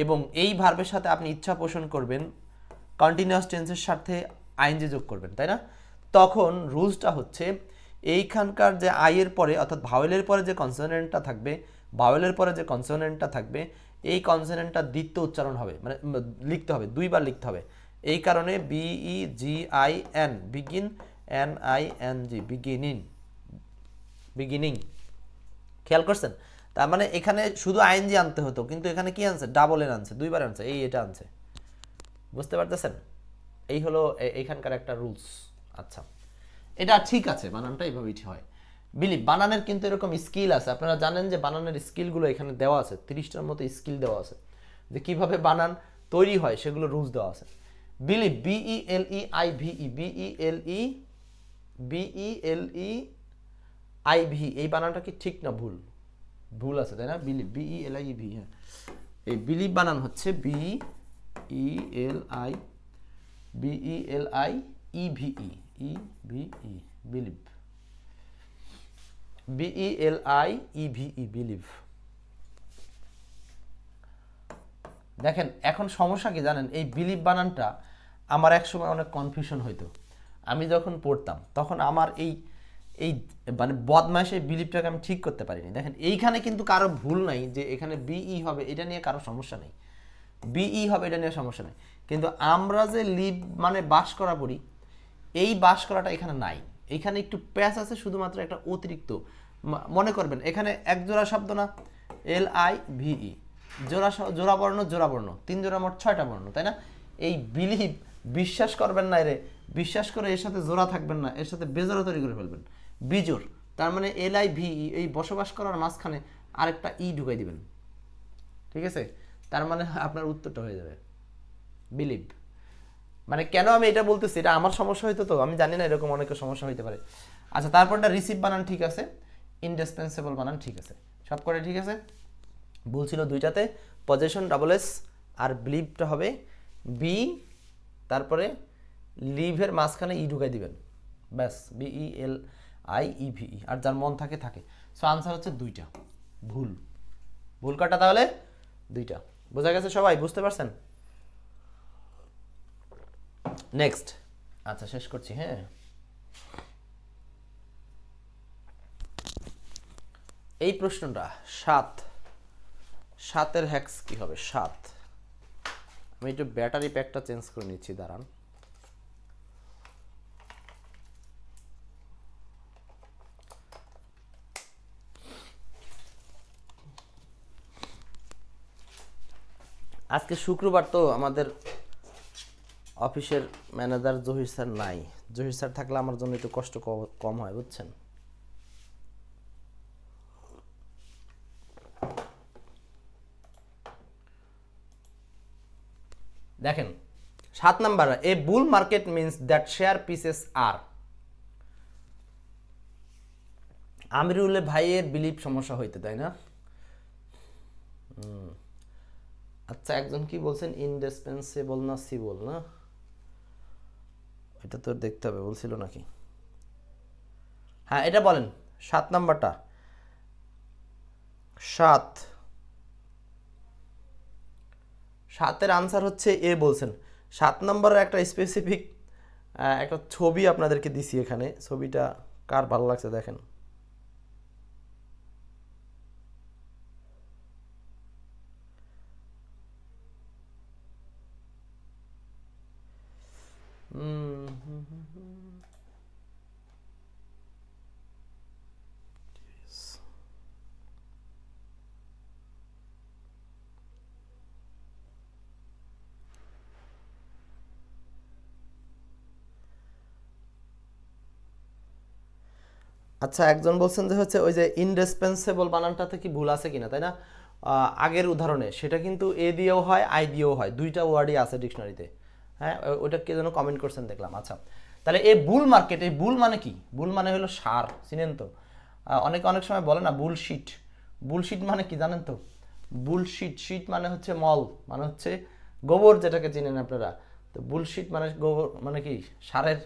এবং এই ভার্বের সাথে আপনি ইচ্ছা পোষণ করবেন, কন্টিনিউয়াস টেন্সের সাথে আইএনজি যোগ করবেন, তাই না, তখন রুলসটা হচ্ছে এইখানকার যে আই এর পরে অর্থাৎ ভাওয়েলের পরে যে কনসোনেন্টটা থাকবে, ভাওয়েলের পরে যে কনসোনেন্টটা থাকবে, এই কনসোনেন্টটা দ্বিতীয় উচ্চারণ হবে, মানে লিখতে হবে, দুইবার লিখতে হবে। এই কারণে B E G I N, begin, N I N G, beginning, beginning. খেয়াল করছেন? তার মানে এখানে শুধু আইএনজি আনতে হতো, কিন্তু এখানে কি আনছে, ডাবল এন আনছে, দুইবার আনছে, এটা আনছে। বুঝতে পারতেছেন? এই হলো এইখানকার একটা রুলস। আচ্ছা এটা ঠিক আছে, বানানটা এইভাবেই হয়। বিলিভ, বানানের কিন্তু এরকম স্কিল আছে, আপনারা জানেন যে বানানের স্কিলগুলো এখানে দেওয়া আছে, 30টার মতো স্কিল দেওয়া আছে, যে কিভাবে বানান তৈরি হয় সেগুলো রুলস দেওয়া আছে। বিলিভ, বিইএলই আইভিই, বিইএলই বিইএলই আইভি, এই বানানটা কি ঠিক না ভুল? ভুল আছে তাই না? বিলিভ, বিইএলআইভি, হ্যাঁ, এই বিলিভ বানান হচ্ছে বিইএলআই বিইএলআইইভিই, ইভিই, বিলিভ, বিইএলআইইভিই, বিলিভ। দেখেন এখন সমস্যা কি জানেন, এই বিলিভ বানানটা আমার একসময় অনেক কনফিউশন হইতো, আমি যখন পড়তাম তখন আমার এই এই মানে বদমাইশে বিলিভটাকে আমি ঠিক করতে পারিনি। দেখেন এইখানে কিন্তু কারো ভুল নাই যে এখানে বিই হবে, এটা নিয়ে কারো সমস্যা নেই, বিই হবে এটা নিয়ে সমস্যা নেই, কিন্তু আমরা যে লিভ মানে বাস করা পড়ি, এই বাস করাটা এখানে নাই, এখানে একটু প্যাচ আছে, শুধুমাত্র একটা অতিরিক্ত। মনে করবেন এখানে এক জোড়া শব্দ না, এল আই ভিই, জোড়া বর্ণ, তিন জোড়া, মোট 6টা বর্ণ, তাই না? এই বিলিভ, বিশ্বাস করবেন না রে, বিশ্বাস করে এর সাথে জোড়া থাকবেন না, এর সাথে বেজোড়া তৈরি করে ফেলবেন, বিজোর। তার মানে এল আই ভিই, এই বসবাস করার মাঝখানে আরেকটা ই ঢুকাই দিবেন, ঠিক আছে? তার মানে আপনার উত্তরটা হয়ে যাবে বিলিভ। মানে কেন আমি এটা বলতেছি, এটা আমার সমস্যা হইতো, তো আমি জানি না, এরকম অনেকের সমস্যা হইতে পারে। আচ্ছা তারপরটা রিসিভ বানান ঠিক আছে, ইনডিসপেন্সেবল বানান ঠিক আছে, সব করে ঠিক আছে। বলছিল দুইটাতে পজেশন ডাবল এস আর বিলিভটা হবে বি, তারপরে লিভের মাঝখানে ই ঢুকাই দিবেন, ব্যাস, বিইএলআইইভিই, আর যার মন থাকে থাকে। সো আনসার হচ্ছে দুইটা, ভুল, ভুল কাটা তাহলে দুইটা। বোঝা গেছে সবাই? বুঝতে পারছেন? নেক্সট, আচ্ছা শেষ করছি, হ্যাঁ। এই প্রশ্নটা 7-এর হ্যাক্স কি হবে? 7, আমি একটু ব্যাটারি প্যাকটা চেঞ্জ করে নিচ্ছি, দাঁড়ান। আজকে শুক্রবার তো আমাদের অফিসের ম্যানেজার জহির স্যার নাই, জহির স্যার থাকলে আমার জন্য একটু কষ্ট কম হয়, বুঝছেন? দেখেন 7 number, a bull market means that share pieces are. Amirul ভাইয়ের বিলিভ সমস্যা হইতে, তাই না? আচ্ছা একজন কি বলছেন, ইনডিসপেন্সেবল না সিবল না, এটা তো দেখতে হবে, বলছিল নাকি? হ্যাঁ এটা বলেন 7 নাম্বারটা। 7-এর আনসার হচ্ছে এ বলছেন। 7 নম্বরের একটা স্পেসিফিক একটা ছবি আপনাদেরকে দিছি এখানে, ছবিটা কার ভালো লাগছে দেখেন। উম, আচ্ছা, একজন বলছেন যে হচ্ছে ওই যে ইনরেসপন্সিবল বানানটাতে কি ভুল আছে কিনা, তাই না? আগের উদাহরণে সেটা কিন্তু এ দিয়েও হয়, আই দিয়েও হয়, দুইটা ওয়ার্ডই আছে ডিকশনারিতে। হ্যাঁ, ওইটা কে যেন কমেন্ট করছেন দেখলাম। আচ্ছা, তাহলে এই বুল মার্কেট, এই বুল মানে কি? বুল মানে হলো সার, চিনেন তো? অনেকে অনেক সময় বলে না বুলশিট। বুলশিট মানে কি জানেন তো? বুলশিট, শিট মানে হচ্ছে মল, মানে হচ্ছে গোবর, যেটাকে চিনেন আপনারা। তো বুলশিট মানে গোবর, মানে কি সারের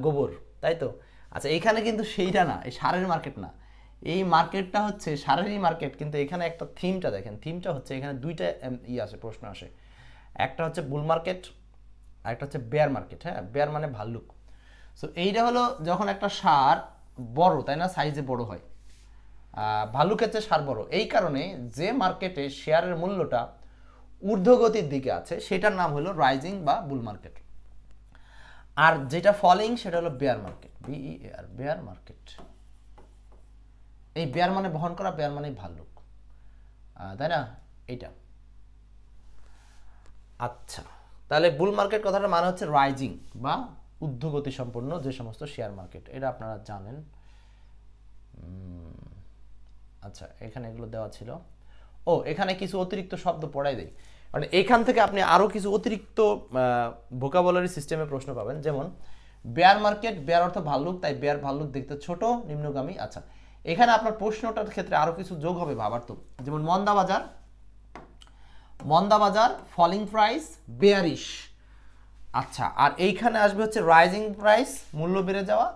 গোবর, তাই তো? আচ্ছা, এখানে কিন্তু সেইটা না, এই সারের মার্কেট না, এই মার্কেটটা হচ্ছে সারেরই মার্কেট, কিন্তু এখানে একটা থিমটা দেখেন, থিমটা হচ্ছে এখানে দুইটা আসে, প্রশ্ন আসে। একটা হচ্ছে বুল মার্কেট আর একটা হচ্ছে বেয়ার মার্কেট। হ্যাঁ, বেয়ার মানে ভাল্লুক। সো এইটা হলো যখন একটা সার বড়, তাই না, সাইজে বড় হয়। ভাল্লুকের চেয়ে সার বড়, এই কারণে যে মার্কেটে শেয়ারের মূল্যটা ঊর্ধ্বগতির দিকে আছে সেটার নাম হলো রাইজিং বা বুল মার্কেট। আর যেটা ফলিং সেটা হলো বেয়ার মার্কেট, বিইএআর, বেয়ার মার্কেট। এই বেয়ার মানে বহন করা, বেয়ার মানে ভাল্লুক, তাই না? এইটা। আচ্ছা, তাহলে বুল মার্কেট কথাটা মানে হচ্ছে রাইজিং বা ঊর্ধ্বগতি সম্পন্ন যে সমস্ত শেয়ার মার্কেট, এটা আপনারা জানেন। আচ্ছা, এখানে এগুলো দেওয়া ছিল। ও, এখানে কিছু অতিরিক্ত শব্দ পড়াই দেই, মানে এখান থেকে আপনি আরও কিছু অতিরিক্ত ভোকাবুলারি সিস্টেমে প্রশ্ন পাবেন। যেমন বেয়ার মার্কেট, বেয়ার অর্থ ভাল্লুক, তাই বেয়ার ভাল্লুক দেখতে ছোট, নিম্নগামী। আচ্ছা, এখানে আপনার প্রশ্নটার ক্ষেত্রে আরও কিছু যোগ হবে ভাবার্থ, যেমন মন্দা বাজার, মন্দা বাজার, ফলিং প্রাইস, বেয়ারিশ। আচ্ছা, আর এইখানে আসবে হচ্ছে রাইজিং প্রাইস, মূল্য বেড়ে যাওয়া,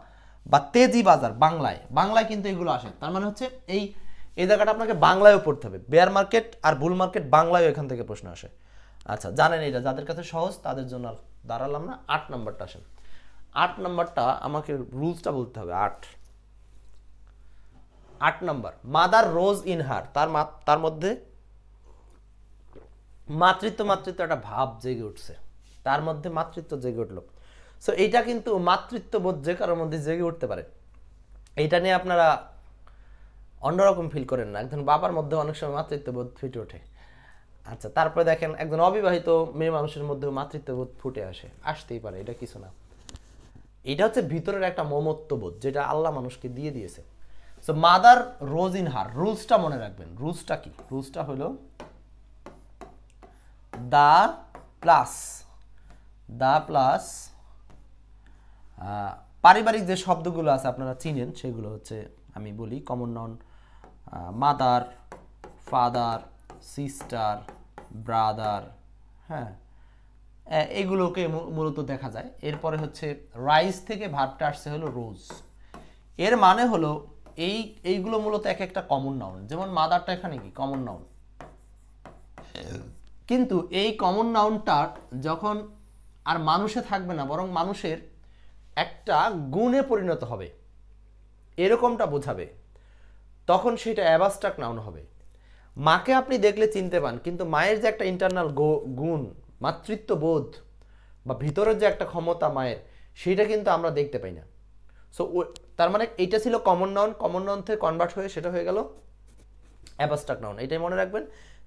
বা তেজি বাজার। বাংলায়, বাংলায় কিন্তু এগুলো আসে, তার মানে হচ্ছে এই এই জায়গাটা আপনাকে বাংলায়ও পড়তে হবে। বেয়ার মার্কেট আর বুল মার্কেট বাংলায়ও এখান থেকে প্রশ্ন আসে। আচ্ছা, জানেন এটা, যাদের কাছে সহজ তাদের জন্য আর দাঁড়ালাম না। 8 নম্বরটা আসেন। 8 নম্বরটা আমাকে রুলসটা বলতে হবে। 8 নম্বর, মাদার রোজ ইন হার, তার মধ্যে মাতৃত্ব একটা ভাব জেগে উঠছে, তার মধ্যে মাতৃত্ব জেগে উঠলো। সো এইটা কিন্তু মাতৃত্ববোধ যে কারোর মধ্যে জেগে উঠতে পারে, এইটা নিয়ে আপনারা অন্যরকম ফিল করেন না। একজন বাবার মধ্যে অনেক সময় মাতৃত্ববোধ ফুটে ওঠে। আচ্ছা, তারপরে দেখেন একজন অবিবাহিত মেয়ে মানুষের মধ্যেও মাতৃত্ববোধ ফুটে আসতেই পারে, এটা কিছু না। এটা হচ্ছে ভিতরের একটা মমত্ববোধ, যেটা আল্লাহ মানুষকে দিয়ে দিয়েছে। So mother rose in her, রুলসটা মনে রাখবেন। রুলসটা কি? রুলসটা হলো দা প্লাস পারিবারিক যে শব্দগুলো আছে আপনারা চিনেন, সেগুলো হচ্ছে আমি বলি common noun, mother, father, sister, brother. হ্যাঁ, এগুলোকে মূলত দেখা যায়। এরপরে হচ্ছে রাইস থেকে ভার্বটা আসছে হলো রোজ। এর মানে হলো এইগুলো মূলত এক একটা কমন নাউন। যেমন মাদারটা এখানে কি কমন নাউন, কিন্তু এই কমন নাউনটা যখন আর মানুষে থাকবে না, বরং মানুষের একটা গুণে পরিণত হবে, এরকমটা বোঝাবে, তখন সেটা অ্যাবস্ট্রাক্ট নাউন হবে। মাকে আপনি দেখলে চিনতে পান, কিন্তু মায়ের যে একটা ইন্টারনাল গুণ, মাতৃত্ববোধ বা ভিতরের যে একটা ক্ষমতা মায়ের, সেটা কিন্তু আমরা দেখতে পাই না। সো তার মানে এইটা ছিল কমন নাউন, কমন নাউন থেকে কনভার্ট হয়ে সেটা হয়ে গেল অ্যাবস্ট্রাক্ট নাউন। এটাই মনে রাখবেন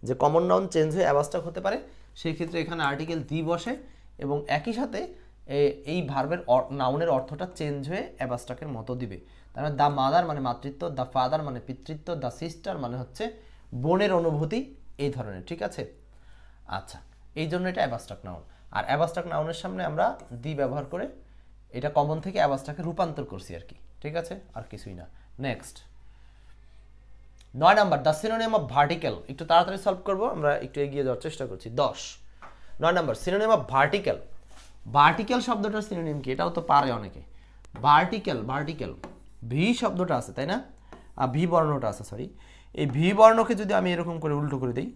যে কমন নাউন চেঞ্জ হয়ে অ্যাবস্ট্রাক্ট হতে পারে, সেই ক্ষেত্রে এখানে আর্টিকেল দি বসে, এবং একই সাথে এই ভার্বের নাউনের অর্থটা চেঞ্জ হয়ে অ্যাবস্ট্রাক্টের মতো দিবে। তার মানে দ্য মাদার মানে মাতৃত্ব, দ্য ফাদার মানে পিতৃত্ব, দ্য সিস্টার মানে হচ্ছে বোনের অনুভূতি, এই ধরনের। ঠিক আছে? আচ্ছা, এই জন্য এটা অ্যাবস্ট্রাক্ট নাউন। আর অ্যাবস্ট্রাক্ট নাউনের সামনে আমরা দি ব্যবহার করে এটা কমন থেকে অ্যাবস্ট্রাক্টে রূপান্তর করছি আর কি। ঠিক আছে, আর কিছুই না। Next 9 number, the synonym of vertical. একটু তাড়াতাড়ি সলভ করবো, আমরা একটু এগিয়ে যাওয়ার চেষ্টা করছি। 9 number, synonym of vertical. Vertical শব্দটার সিনোনিম কি? এটাও তো পারে অনেকে। ভার্টিক্যাল ভি শব্দটা আছে, তাই না? ভি বর্ণটা আছে, সরি। এই ভি বর্ণকে যদি আমি এরকম করে উল্টো করে দিই,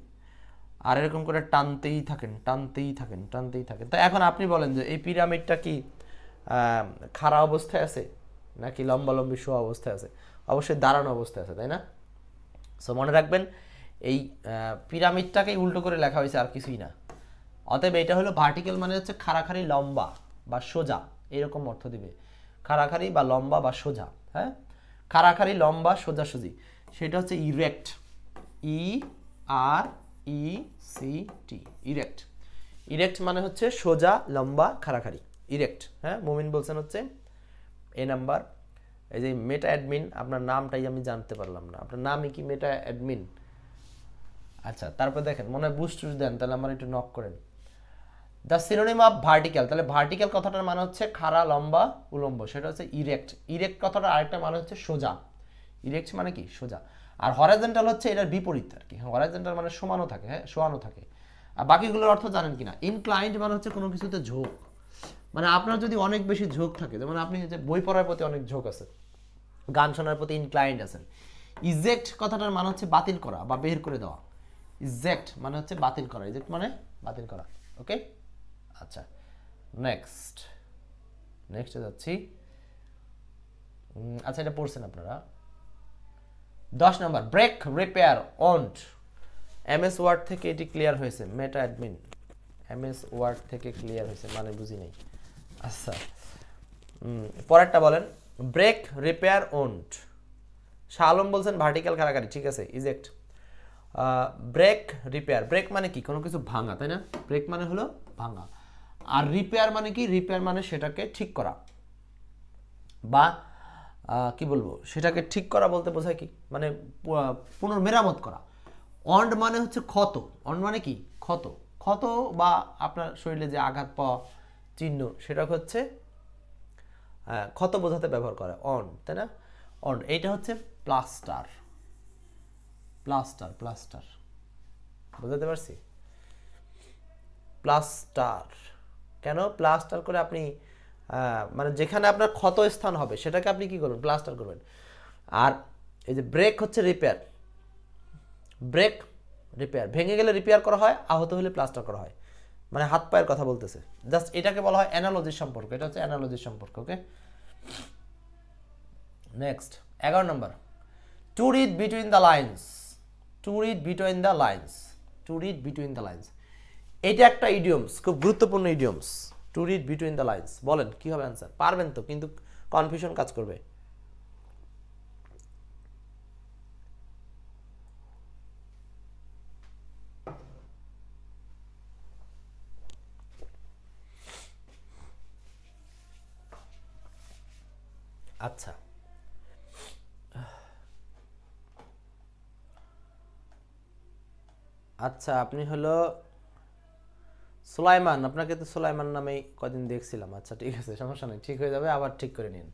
আর এরকম করে টানতেই থাকেন। তো এখন আপনি বলেন যে এই পিরামিডটা কি খাড়া অবস্থায় আছে নাকি লম্বালম্বি শোয়া অবস্থায় আছে? অবশ্যই দাঁড়ানো অবস্থায় আছে, তাই না? সো মনে রাখবেন এই পিরামিডটাকে উল্টো করে লেখা হয়েছে, আর কিছুই না। অতএব এটা হলো ভার্টিক্যাল, মানে হচ্ছে খাড়াখাড়ি লম্বা বা সোজা এরকম অর্থ দিবে, খাড়াখাড়ি বা লম্বা বা সোজা। হ্যাঁ, খাড়াখাড়ি, লম্বা, সোজাসুজি, সেটা হচ্ছে ইরেক্ট, ERECT, ইরেক্ট। ইরেক্ট মানে হচ্ছে সোজা, লম্বা, খাড়াখাড়ি, ইরেক্ট। হ্যাঁ, মুমিন বলছেন হচ্ছে এ নাম্বার। এই যে মেটা অ্যাডমিন, আপনার নামটাই আমি জানতে পারলাম না, আপনার নামই কি মেটা অ্যাডমিন? আচ্ছা, তারপর দেখেন মনে হয় বুস্ট দেন, তাহলে আমার একটু নক করেন। দ্য সিনোনিম অফ ভার্টিক্যাল, তাহলে ভার্টিক্যাল কথাটার মানে হচ্ছে খাড়া, লম্বা, উলম্ব, সেটা হচ্ছে ইরেক্ট। ইরেক্ট কথাটার আরেকটা মানে হচ্ছে সোজা, ইরেক্ট মানে কি সোজা। আর হরাইজন্টাল হচ্ছে এটার বিপরীত আর কি, হরাইজন্টাল মানে সমানও থাকে, হ্যাঁ শোয়ানো থাকে। আর বাকিগুলোর অর্থ জানেন কিনা? ইনক্লাইন্ড মানে হচ্ছে কোনো কিছুতে ঝোঁক, মানে আপনার যদি অনেক বেশি ঝোঁক থাকে, যেমন আপনি যে বই পড়ার প্রতি অনেক ঝোঁক আছে, গান শোনার প্রতি ইনক্লাইন্ড আছেন। ইজেক্ট কথাটার মানে হচ্ছে বাতিল করা বা বের করে দেওয়া, ইজেক্ট মানে হচ্ছে বাতিল করা, ইজেক্ট মানে বাতিল করা। ওকে, আচ্ছা নেক্সট নেক্সটে যাচ্ছি। আচ্ছা, এটা পড়ছেন আপনারা। 10 number, break, repair, won't. MS Word থেকে এটি ক্লিয়ার হয়েছে, মেটা অ্যাডমিন এমএস ওয়ার্ড থেকে ক্লিয়ার হয়েছে মানে বুঝি নাই। আচ্ছা, পরেরটা বলেন, break, repair, won't. Shah Alam বলছেন ভার্টিক্যাল, খাড়াখাড়ি, ঠিক আছে, ইজেক্ট। ব্রেক, রিপেয়ার, ব্রেক মানে কি? কোনো কিছু ভাঙা, তাই না? ব্রেক মানে হলো ভাঙা। আর রিপেয়ার মানে কি? রিপেয়ার মানে সেটাকে ঠিক করা, বা কি বলবো, সেটাকে ঠিক করা বলতে বোঝায় কি, মানে পুনর্মেরামত করা। অন্ড মানে হচ্ছে ক্ষত, অন্ড মানে কি? ক্ষত, ক্ষত বা আপনার শরীরে যে আঘাত পাওয়া চিহ্ন, সেটা হচ্ছে ক্ষত বোঝাতে ব্যবহার করে অন্ড, তাই না? অন্ড, এইটা হচ্ছে প্লাস্টার, প্লাস্টার, প্লাস্টার, বুঝাতে পারছি? প্লাস্টার কেন? প্লাস্টার করে আপনি মানে যেখানে আপনার ক্ষত স্থান হবে সেটাকে আপনি কি করবেন? প্লাস্টার করবেন। আর এই যে ব্রেক হচ্ছে রিপেয়ার, ব্রেক রিপেয়ার, ভেঙে গেলে রিপেয়ার করা হয়, আহত হলে প্লাস্টার করা হয়, মানে হাত পায়ের কথা বলতেছে। জাস্ট এটাকে বলা হয় অ্যানালজির সম্পর্ক, এটা হচ্ছে অ্যানালজির সম্পর্ক। Okay, next 11 number, to read between the lines, to read between the lines, to read between the lines, এটা একটা ইডিয়মস, খুব গুরুত্বপূর্ণ idioms. To read between the lines, বলেন কি হবে অ্যান্সার? পারবেন তো, কিন্তু কনফিউশন কাজ করবে। আচ্ছা, আচ্ছা, আপনি হলো সুলাইমান, আপনাকে তো সুলাইমান নামেই কদিন দেখছিলাম। আচ্ছা ঠিক আছে, সমস্যা নেই, ঠিক হয়ে যাবে, আবার ঠিক করে নিন।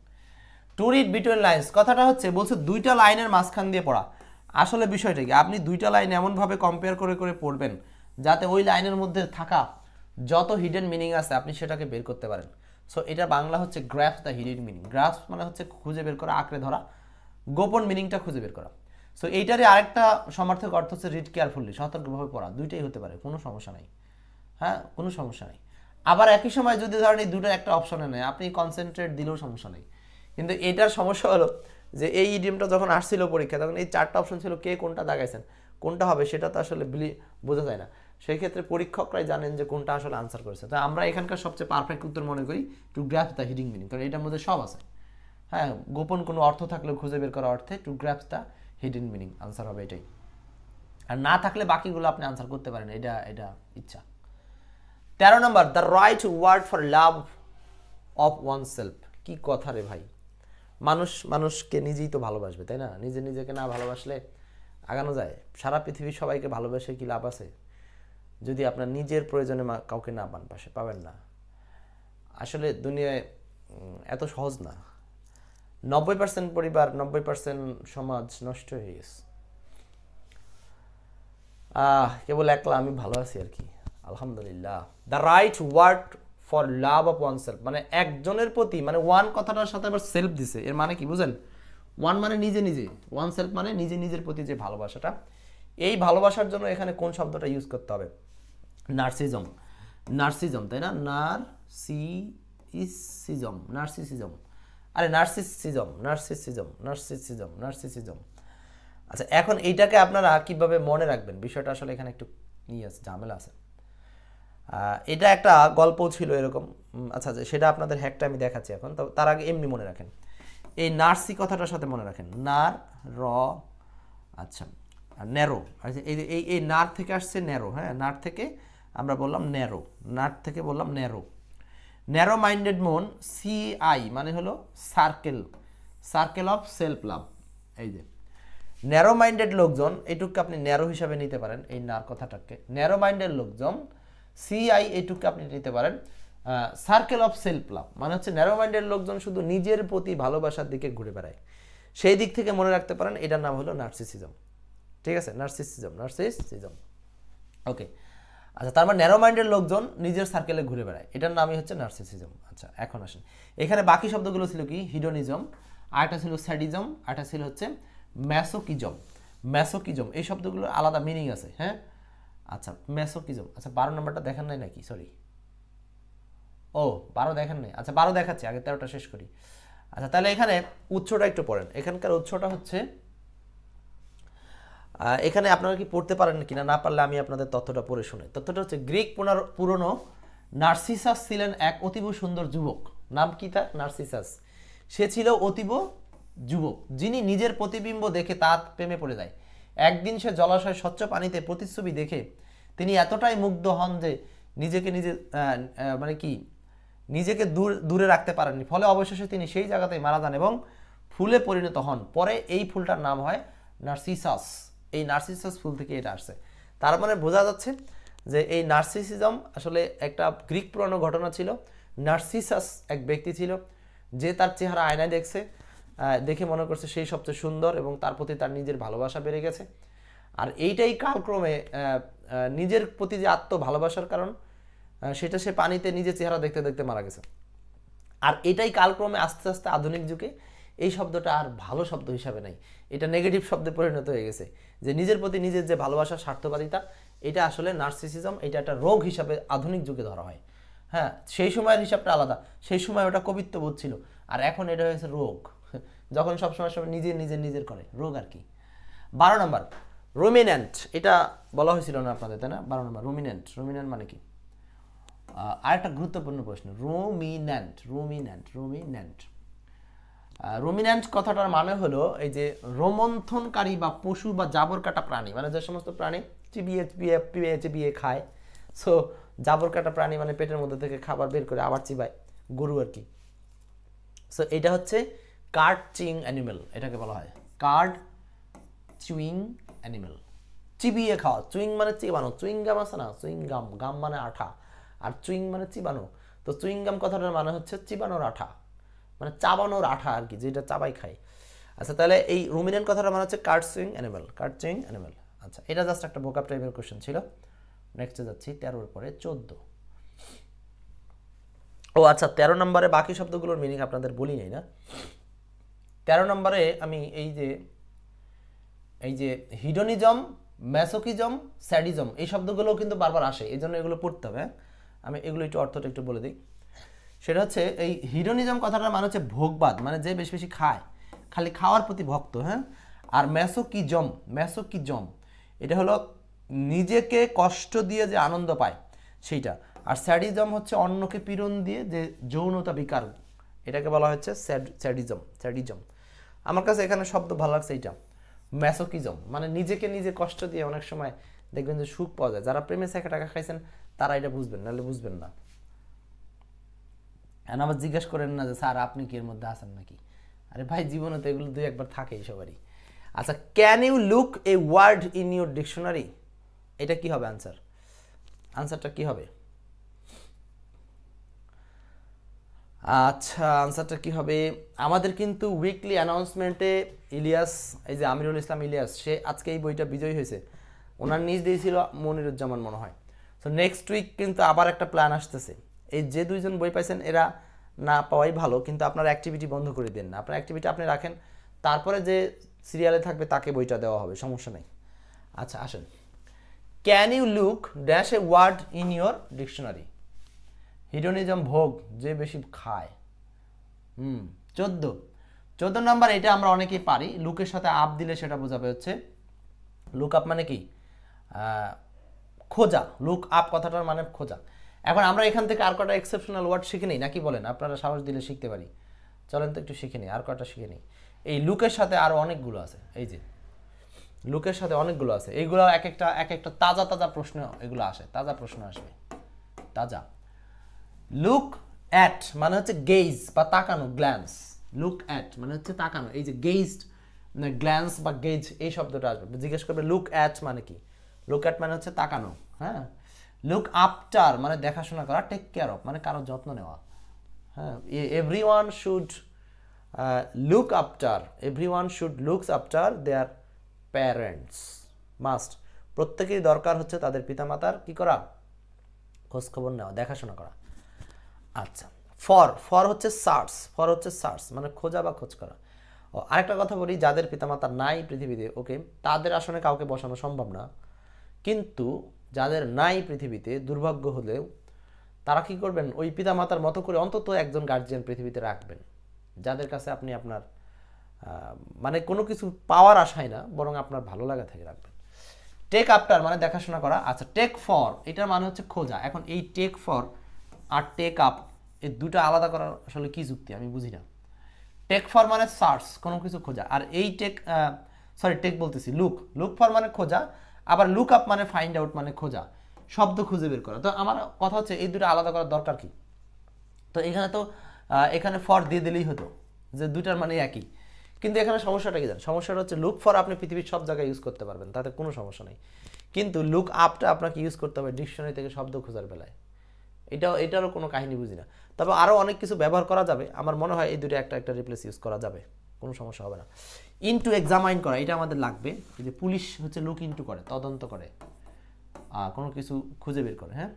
টু রিড বিটুইন লাইন্স কথাটা হচ্ছে বলছে দুইটা লাইনের মাঝখান দিয়ে পড়া। আসলে বিষয়টা কি, আপনি দুইটা লাইন এমনভাবে কম্পেয়ার করে করে পড়বেন যাতে ওই লাইনের মধ্যে থাকা যত হিডেন মিনিং আছে আপনি সেটাকে বের করতে পারেন। সো এটা বাংলা হচ্ছে graph the hidden meaning. Graph মানে হচ্ছে খুঁজে বের করা, আঁকড়ে ধরা, গোপন মিনিংটা খুঁজে বের করা। সো এইটারই আরেকটা সমার্থক অর্থ হচ্ছে রিড কেয়ারফুলি, সতর্কভাবে পড়া। দুইটাই হতে পারে, কোনো সমস্যা নাই, হ্যাঁ কোনো সমস্যা নেই। আবার একই সময় যদি ধরেন এই দুটোর একটা অপশনে নেই, আপনি কনসেন্ট্রেট দিলেও সমস্যা নেই। কিন্তু এটার সমস্যা হলো যে এই ইডিয়মটা যখন আসছিল পরীক্ষা, তখন এই 4টা অপশন ছিল, কে কোনটা দাগাইছেন, কোনটা হবে সেটা তো আসলে বোঝা যায় না। সেই ক্ষেত্রে পরীক্ষকরাই জানেন যে কোনটা আসলে আনসার করেছে। তো আমরা এখানকার সবচেয়ে পারফেক্ট উত্তর মনে করি to graph the hiding meaning, কারণ এটার মধ্যে সব আছে। হ্যাঁ, গোপন কোনো অর্থ থাকলেও খুঁজে বের করা অর্থে to graph the hidden meaning answer হবে এটাই। আর না থাকলে বাকিগুলো আপনি আনসার করতে পারেন, এটা এটা ইচ্ছা। 13 number, the right word for love of one self. কি কথা রে ভাই, মানুষ মানুষকে নিজেই তো ভালোবাসবে, তাই না? নিজে নিজেকে না ভালোবাসলে আগানো যায়? সারা পৃথিবীর সবাইকে ভালোবাসে কি লাভ আছে যদি আপনার নিজের প্রয়োজনে কাউকে না পান, পাশে পাবেন না। আসলে দুনিয়ায় এত সহজ না। 90% পরিবার, 90% সমাজ নষ্ট হয়ে গেছে। কেবল একলা আমি ভালো আছি আর কি, আলহামদুলিল্লাহ। The right word for love of one self, মানে একজনের প্রতি, মানে ওয়ান কথাটার সাথে আবার সেলফ দিছে, এর মানে কি বুঝেন? ওয়ান মানে নিজে নিজে, ওয়ান সেলফ মানে নিজে নিজের প্রতি যে ভালোবাসাটা, এই ভালোবাসার জন্য এখানে কোন শব্দটা ইউজ করতে হবে? নার্সিজম, নার্সিজম, তাই না? নার্সিসিজম, নার্সিসিজম, আরে নার্সিসিজম, নার্সিসিজম, নার্সিসিজম, নার্সিসিজম। আচ্ছা, এখন এইটাকে আপনারা কিভাবে মনে রাখবেন, বিষয়টা আসলে এখানে একটু আছে, ঝামেলা আছে। এটা একটা গল্প ছিল এরকম। আচ্ছা আচ্ছা, সেটা আপনাদের হ্যাকটা আমি দেখাচ্ছি এখন। তো তার আগে এমনি মনে রাখেন, এই নার্সি কথাটার সাথে মনে রাখেন নার র, আচ্ছা, আর ন্যারো। আচ্ছা, এই এই এই নার থেকে আসছে ন্যারো, হ্যাঁ, নার থেকে আমরা বললাম ন্যারো, নার থেকে বললাম ন্যারো। ন্যারো মাইন্ডেড মন, সিআই মানে হলো circle, circle of self love. এই যে ন্যারো মাইন্ডেড লোকজন, এইটুকু আপনি ন্যারো হিসাবে নিতে পারেন, এই নার কথাটাকে ন্যারো মাইন্ডেড লোকজন, সিআই এইটুকু আপনি নিতে পারেন সার্কেল অফ সেলফ লাভ, মানে হচ্ছে ন্যারো মাইন্ডেড লোকজন শুধু নিজের প্রতি ভালোবাসার দিকে ঘুরে বেড়ায়। সেই দিক থেকে মনে রাখতে পারেন এটার নাম হলো নার্সিসিজম। ঠিক আছে, নার্সিসিজম, নার্সিসিজম। ওকে, আচ্ছা, তার মানে ন্যারো মাইন্ডেড লোকজন নিজের সার্কেলে ঘুরে বেড়ায়, এটার নামই হচ্ছে নার্সিসিজম। আচ্ছা, এখন আসেন এখানে বাকি শব্দগুলো ছিল কি, হিডোনিজম, আরেকটা ছিল স্যাডিজম, আরেকটা ছিল হচ্ছে ম্যাসোকিজম। ম্যাসোকিজম এই শব্দগুলোর আলাদা মিনিং আছে, হ্যাঁ। আচ্ছা, ম্যাসোকিজম, আচ্ছা 12 নম্বরটা দেখেন নাই নাকি, সরি, ও 12 দেখেন নাই, আচ্ছা 12 দেখাচ্ছি, আগে 13টা শেষ করি। আচ্ছা, তাহলে এখানে উৎসটা একটু পড়েন। এখানকার উৎসটা হচ্ছে, এখানে আপনারা কি পড়তে পারেন কিনা, না পারলে আমি আপনাদের তথ্যটা পড়ে শুনে। তথ্যটা হচ্ছে গ্রিক পুরনো নার্সিসাস ছিলেন এক অতীব সুন্দর যুবক। নাম কি তার? নার্সিসাস। সে ছিল অতীব যুবক, যিনি নিজের প্রতিবিম্ব দেখে তার প্রেমে পড়ে যায়। একদিন সে জলাশয় স্বচ্ছ পানিতে প্রতিচ্ছবি দেখে তিনি এতটাই মুগ্ধ হন যে মানে কি নিজেকে দূরে রাখতে পারেননি। ফলে অবশেষে তিনি সেই জায়গাতেই মারা যান এবং ফুলে পরিণত হন। পরে এই ফুলটার নাম হয় নার্সিসাস। এই নার্সিসাস ফুল থেকে এটা আসছে। তার মানে বোঝা যাচ্ছে যে এই নার্সিসিজম আসলে একটা গ্রিক পুরানো ঘটনা ছিল। নার্সিসাস এক ব্যক্তি ছিল যে তার চেহারা আয়নায় দেখছে, দেখে মনে করছে সেই সবচেয়ে সুন্দর এবং তার প্রতি তার নিজের ভালোবাসা বেড়ে গেছে। আর এইটাই কালক্রমে নিজের প্রতি যে ভালোবাসার কারণ, সেটা সে পানিতে নিজের চেহারা দেখতে দেখতে মারা গেছে। আর এটাই কালক্রমে আস্তে আস্তে আধুনিক যুগে এই শব্দটা আর ভালো শব্দ হিসাবে নাই, এটা নেগেটিভ শব্দে পরিণত হয়ে গেছে। যে নিজের প্রতি নিজের যে ভালোবাসা, স্বার্থবাদিতা, এটা আসলে নার্সিসিজম, এটা একটা রোগ হিসাবে আধুনিক যুগে ধরা হয়। হ্যাঁ, সেই সময়ের হিসাবটা আলাদা, সেই সময় ওটা কবিত্ববোধ ছিল, আর এখন এটা হয়েছে রোগ, যখন সবসময় সব নিজের করে, রোগ আর কি। 12 নম্বর রুমিন্যান্ট, এটা বলা হয়েছিল না আপনাদের, তাই না? 12 নম্বর রুমিন্যান্ট, রুমিন্যান্ট মানে কি? আরেকটা গুরুত্বপূর্ণ প্রশ্ন, রুমিন্যান্ট, রুমিন্যান্ট, রুমিন্যান্ট, রুমিন্যান্ট কথাটার মানে হলো এই যে রোমন্থনকারী বা পশু বা জাবর কাটা প্রাণী, মানে যে সমস্ত প্রাণী চিবিয়ে চিবিয়ে চিবিয়ে চিবিয়ে খায়। সো জাবর কাটা প্রাণী মানে পেটের মধ্যে থেকে খাবার বের করে আবার চিবায়, গরু আর কি। সো এটা হচ্ছে কার্ড চিং অ্যানিমেল, এটাকে বলা হয় কার্ড চুইং অ্যানিমেল, চিবিয়ে খাওয়া। চুইং মানে চিবানো, চুইং গাম আছে না, চুইং গাম, গাম মানে আঠা, আর চুইং মানে চিবানো। তো চুইং গাম কথাটার মানে হচ্ছে চিবানোর আঠা, মানে চাবানোর আঠা আর কি, যেটা চাবাই খায়। আচ্ছা, তাহলে এই রুমিনেন্ট কথাটা মানে হচ্ছে cud chewing animal, cud chewing animal. আচ্ছা, এটা জাস্ট একটা ভোকাব টাইপের কোশ্চেন ছিল। নেক্সটে যাচ্ছি 13-র পরে 14। ও আচ্ছা, 13 নম্বরে বাকি শব্দগুলোর মিনিং আপনাদের বলি নাই না। 13 নম্বরে আমি এই যে হিডোনিজম, ম্যাসোকিজম, স্যাডিজম, এই শব্দগুলো কিন্তু বারবার আসে, এই জন্য এগুলো পড়তে হবে। আমি এগুলো একটু অর্থটা একটু বলে দিই। সেটা হচ্ছে এই হিডোনিজম কথাটার মানে হচ্ছে ভোগবাদ, মানে যে বেশি বেশি খায়, খালি খাওয়ার প্রতি ভক্ত, হ্যাঁ। আর ম্যাসোকিজম, ম্যাসোকিজম এটা হলো নিজেকে কষ্ট দিয়ে যে আনন্দ পায় সেইটা। আর স্যাডিজম হচ্ছে অন্যকে পীড়ন দিয়ে যে যৌনতা বিকার, এটাকে বলা হচ্ছে স্যাডিজম, স্যাডিজম। আমার কাছে এখানে শব্দ ভালো লাগছে এইটা, ম্যাসোকিজম, মানে নিজেকে নিজে কষ্ট দিয়ে অনেক সময় দেখবেন যে সুখ পাওয়া যায়। যারা প্রেমে সেকা টাকা খাইছেন তারা এটা বুঝবেন, নাহলে বুঝবেন না। এখন আবার জিজ্ঞেস করেন না যে স্যার আপনি কি এর মধ্যে আছেন নাকি। আরে ভাই, জীবনে তো এগুলো 2-1বার থাকেই সবারই। আচ্ছা, can you look a word in your dictionary, এটা কি হবে আনসার? আনসারটা কি হবে? আচ্ছা, আনসারটা কি হবে? আমাদের কিন্তু উইকলি অ্যানাউন্সমেন্টে ইলিয়াস, এই যে আমিরুল ইসলাম ইলিয়াস, সে আজকে এই বইটা বিজয়ী হয়েছে, ওনার নিজ দিয়েছিল মনিরুজ্জামান মনে হয়। সো নেক্সট উইক কিন্তু আবার একটা প্ল্যান আসতেছে। এই যে 2জন বই পাইছেন এরা না পাওয়াই ভালো, কিন্তু আপনার অ্যাক্টিভিটি বন্ধ করে দেন না, আপনার অ্যাক্টিভিটি আপনি রাখেন, তারপরে যে সিরিয়ালে থাকবে তাকে বইটা দেওয়া হবে, সমস্যা নেই। আচ্ছা আসেন, can you look dash a word in your dictionary. Hedonism ভোগ, যে বেশি খায়। 14 নাম্বার, এটা আমরা অনেকেই পারি, লুকের সাথে আপ দিলে সেটা বোঝাবে হচ্ছে লুক আপ, মানে কি খোঁজা। লুক আপ কথাটার মানে খোঁজা। এখন আমরা এখান থেকে আর কটা এক্সেপশনাল ওয়ার্ড শিখে নিই নাকি বলেন? আপনারা সাহস দিলে শিখতে পারি। চলেন তো একটু শিখে নিই, আর কটা শিখে নিই। এই লুকের সাথে আরও অনেকগুলো আছে, এই যে লুকের সাথে অনেকগুলো আছে, এইগুলো এক একটা তাজা তাজা প্রশ্ন, এগুলো আসে, তাজা প্রশ্ন আসবে, তাজা। লুক অ্যাট মানে হচ্ছে গেজ বা তাকানো, গ্ল্যান্স। লুক অ্যাট মানে হচ্ছে তাকানো, এই যে গেজড মানে গ্ল্যান্স বা গেজ, এই শব্দটা আসবে। জিজ্ঞেস করবে লুক অ্যাট মানে কি? লুক অ্যাট মানে হচ্ছে তাকানো, হ্যাঁ। লুক আফটার মানে দেখাশোনা করা, টেক কেয়ার অফ মানে কারোর যত্ন নেওয়া, হ্যাঁ। Everyone should look after, everyone should looks after their parents, must. প্রত্যেকেরই দরকার হচ্ছে তাদের পিতামাতার কি করা? খোঁজখবর নেওয়া, দেখাশোনা করা। আচ্ছা, ফর হচ্ছে সার্চ, ফর হচ্ছে সার্চ মানে খোঁজা বা খোঁজ করা। ও আরেকটা কথা বলি, যাদের পিতামাতা নাই পৃথিবীতে, ওকে, তাদের আসনে কাউকে বসানো সম্ভব না। কিন্তু যাদের নাই পৃথিবীতে, দুর্ভাগ্য হলেও তারা কি করবেন? ওই পিতামাতার মতো করে অন্তত একজন গার্জিয়ান পৃথিবীতে রাখবেন, যাদের কাছে আপনি আপনার মানে কোনো কিছু পাওয়ার আশায় না, বরং আপনার ভালো লাগা থেকে রাখবেন। টেক আফটার মানে দেখাশোনা করা। আচ্ছা, টেক ফর এটার মানে হচ্ছে খোঁজা। এখন এই টেক ফর আর টেক আপ, এই দুটো আলাদা করার আসলে কি যুক্তি আমি বুঝি না। টেক ফর মানে সার্চ, কোনো কিছু খোঁজা, আর এই টেক বলতেছি, লুক ফর মানে খোঁজা, আবার লুক আপ মানে ফাইন্ড আউট মানে খোঁজা, শব্দ খুঁজে বের করা। তো আমার কথা হচ্ছে এই দুটো আলাদা করার দরকার কি? তো এখানে ফর দিয়ে দিলেই হতো, যে দুটার মানে একই। কিন্তু এখানে সমস্যাটা কি জানেন? সমস্যাটা হচ্ছে লুক ফর আপনি পৃথিবীর সব জায়গায় ইউজ করতে পারবেন, তাতে কোনো সমস্যা নেই। কিন্তু লুক আপটা আপনাকে ইউজ করতে হবে ডিকশনারি থেকে শব্দ খোঁজার বেলায়। এটারও কোনো কাহিনী বুঝি না। তবে আরও অনেক কিছু ব্যবহার করা যাবে, আমার মনে হয় এই দুটো একটা রিপ্লেস ইউজ করা যাবে, কোনো সমস্যা হবে না। ইনটু এক্সামাইন করা, এটা আমাদের লাগবে। যে পুলিশ হচ্ছে লুক ইনটু করে, তদন্ত করে, কোনো কিছু খুঁজে বের করে, হ্যাঁ।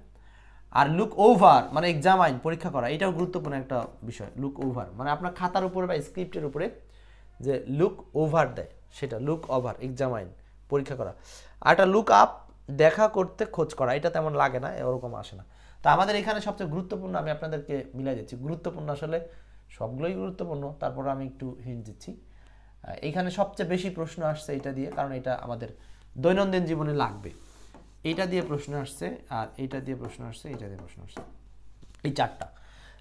আর লুক ওভার মানে এক্সামাইন, পরীক্ষা করা, এটাও গুরুত্বপূর্ণ একটা বিষয়। লুক ওভার মানে আপনার খাতার উপরে বা স্ক্রিপ্টের উপরে যে লুক ওভার দেয়, সেটা লুক ওভার, এক্সামাইন, পরীক্ষা করা। আর একটা লুক আপ, দেখা করতে, খোঁজ করা, এটা তেমন লাগে না, ওরকম আসে না। তো আমাদের এখানে সবচেয়ে গুরুত্বপূর্ণ, আমি আপনাদেরকে মিলাই দিচ্ছি, গুরুত্বপূর্ণ আসলে সবগুলোই গুরুত্বপূর্ণ, তারপর আমি একটু হিন্ট দিচ্ছি। এইখানে সবচেয়ে বেশি প্রশ্ন আসছে এটা দিয়ে, কারণ এটা আমাদের দৈনন্দিন জীবনে লাগবে। এইটা দিয়ে প্রশ্ন আসছে, আর এইটা দিয়ে প্রশ্ন আসছে, এইটা দিয়ে প্রশ্ন আসছে, এই চারটা।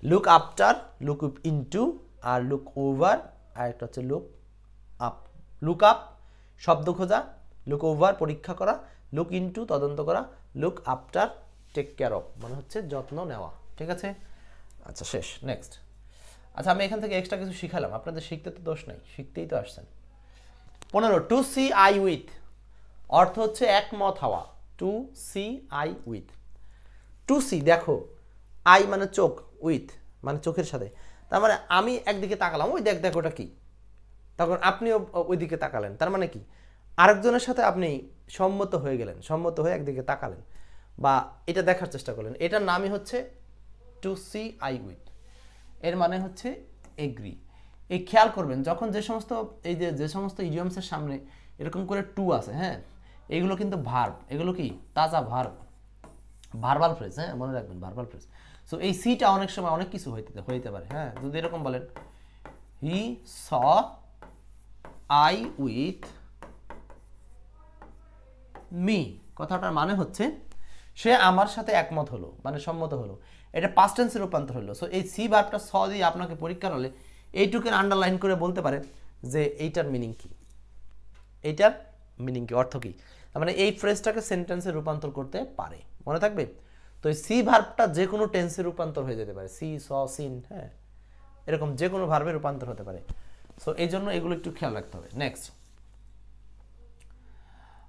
লুক আফটার, লুক ইনটু, আর লুক ওভার, আর একটা হচ্ছে লুক আপ। লুক আপ শব্দ খোঁজা, লুক ওভার পরীক্ষা করা, লুক ইনটু তদন্ত করা, look after take care of মানে হচ্ছে যত্ন নেওয়া। ঠিক আছে? আচ্ছা, শেষ। নেক্সট। আচ্ছা, আমি এখান থেকে এক্সট্রা কিছু শিখালাম, আপনাদের শিখতে তো দোষ নাই, শিখতেই তো আসছেন। 15, টু সি আই উইথ অর্থ হচ্ছে একমত হওয়া। To see eye with, to see দেখো, আই মানে চোখ, উইথ মানে চোখের সাথে। তার মানে আমি একদিকে তাকালাম, ওই দেখ ওটা কি, তখন আপনিও ওই দিকে তাকালেন, তার মানে কি আরেকজনের সাথে আপনি সম্মত হয়ে গেলেন, সম্মত হয়ে একদিকে তাকালেন বা এটা দেখার চেষ্টা করলেন। এটার নামই হচ্ছে টু সি আই উইথ, এর মানে হচ্ছে এগ্রি। এই খেয়াল করবেন, যখন যে সমস্ত ইডিয়মসের সামনে এরকম করে টু আছে, হ্যাঁ, এগুলো কিন্তু ভার্ব, এগুলো কি তাজা ভার্ব, ভার্বাল ফ্রেজ, হ্যাঁ, মনে রাখবেন ভার্বাল ফ্রেজ। সো এই সিটা অনেক সময় অনেক কিছু হইতে পারে, হ্যাঁ। যদি এরকম বলেন হি স আই উইথ মি, কথাটার মানে হচ্ছে সে আমার সাথে একমত হলো, মানে সম্মত হলো। এটা পাস্ট টেন্সে রূপান্তর হলো। সো এই সি ভার্বটা স দিয়ে আপনাকে পরীক্ষার হলে এইটুকুর আন্ডারলাইন করে বলতে পারে যে এইটার মিনিং কি, এইটার মিনিং কি, অর্থ কি। তার মানে এই ফ্রেজটাকে সেন্টেন্সে রূপান্তর করতে পারে, মনে থাকবে। তো এই সি ভার্বটা যে কোনো টেন্সে রূপান্তর হয়ে যেতে পারে, সি, স, সিন, হ্যাঁ, এরকম যে কোনো ভার্বে রূপান্তর হতে পারে। সো এই জন্য এগুলো একটু খেয়াল রাখতে হবে। Next,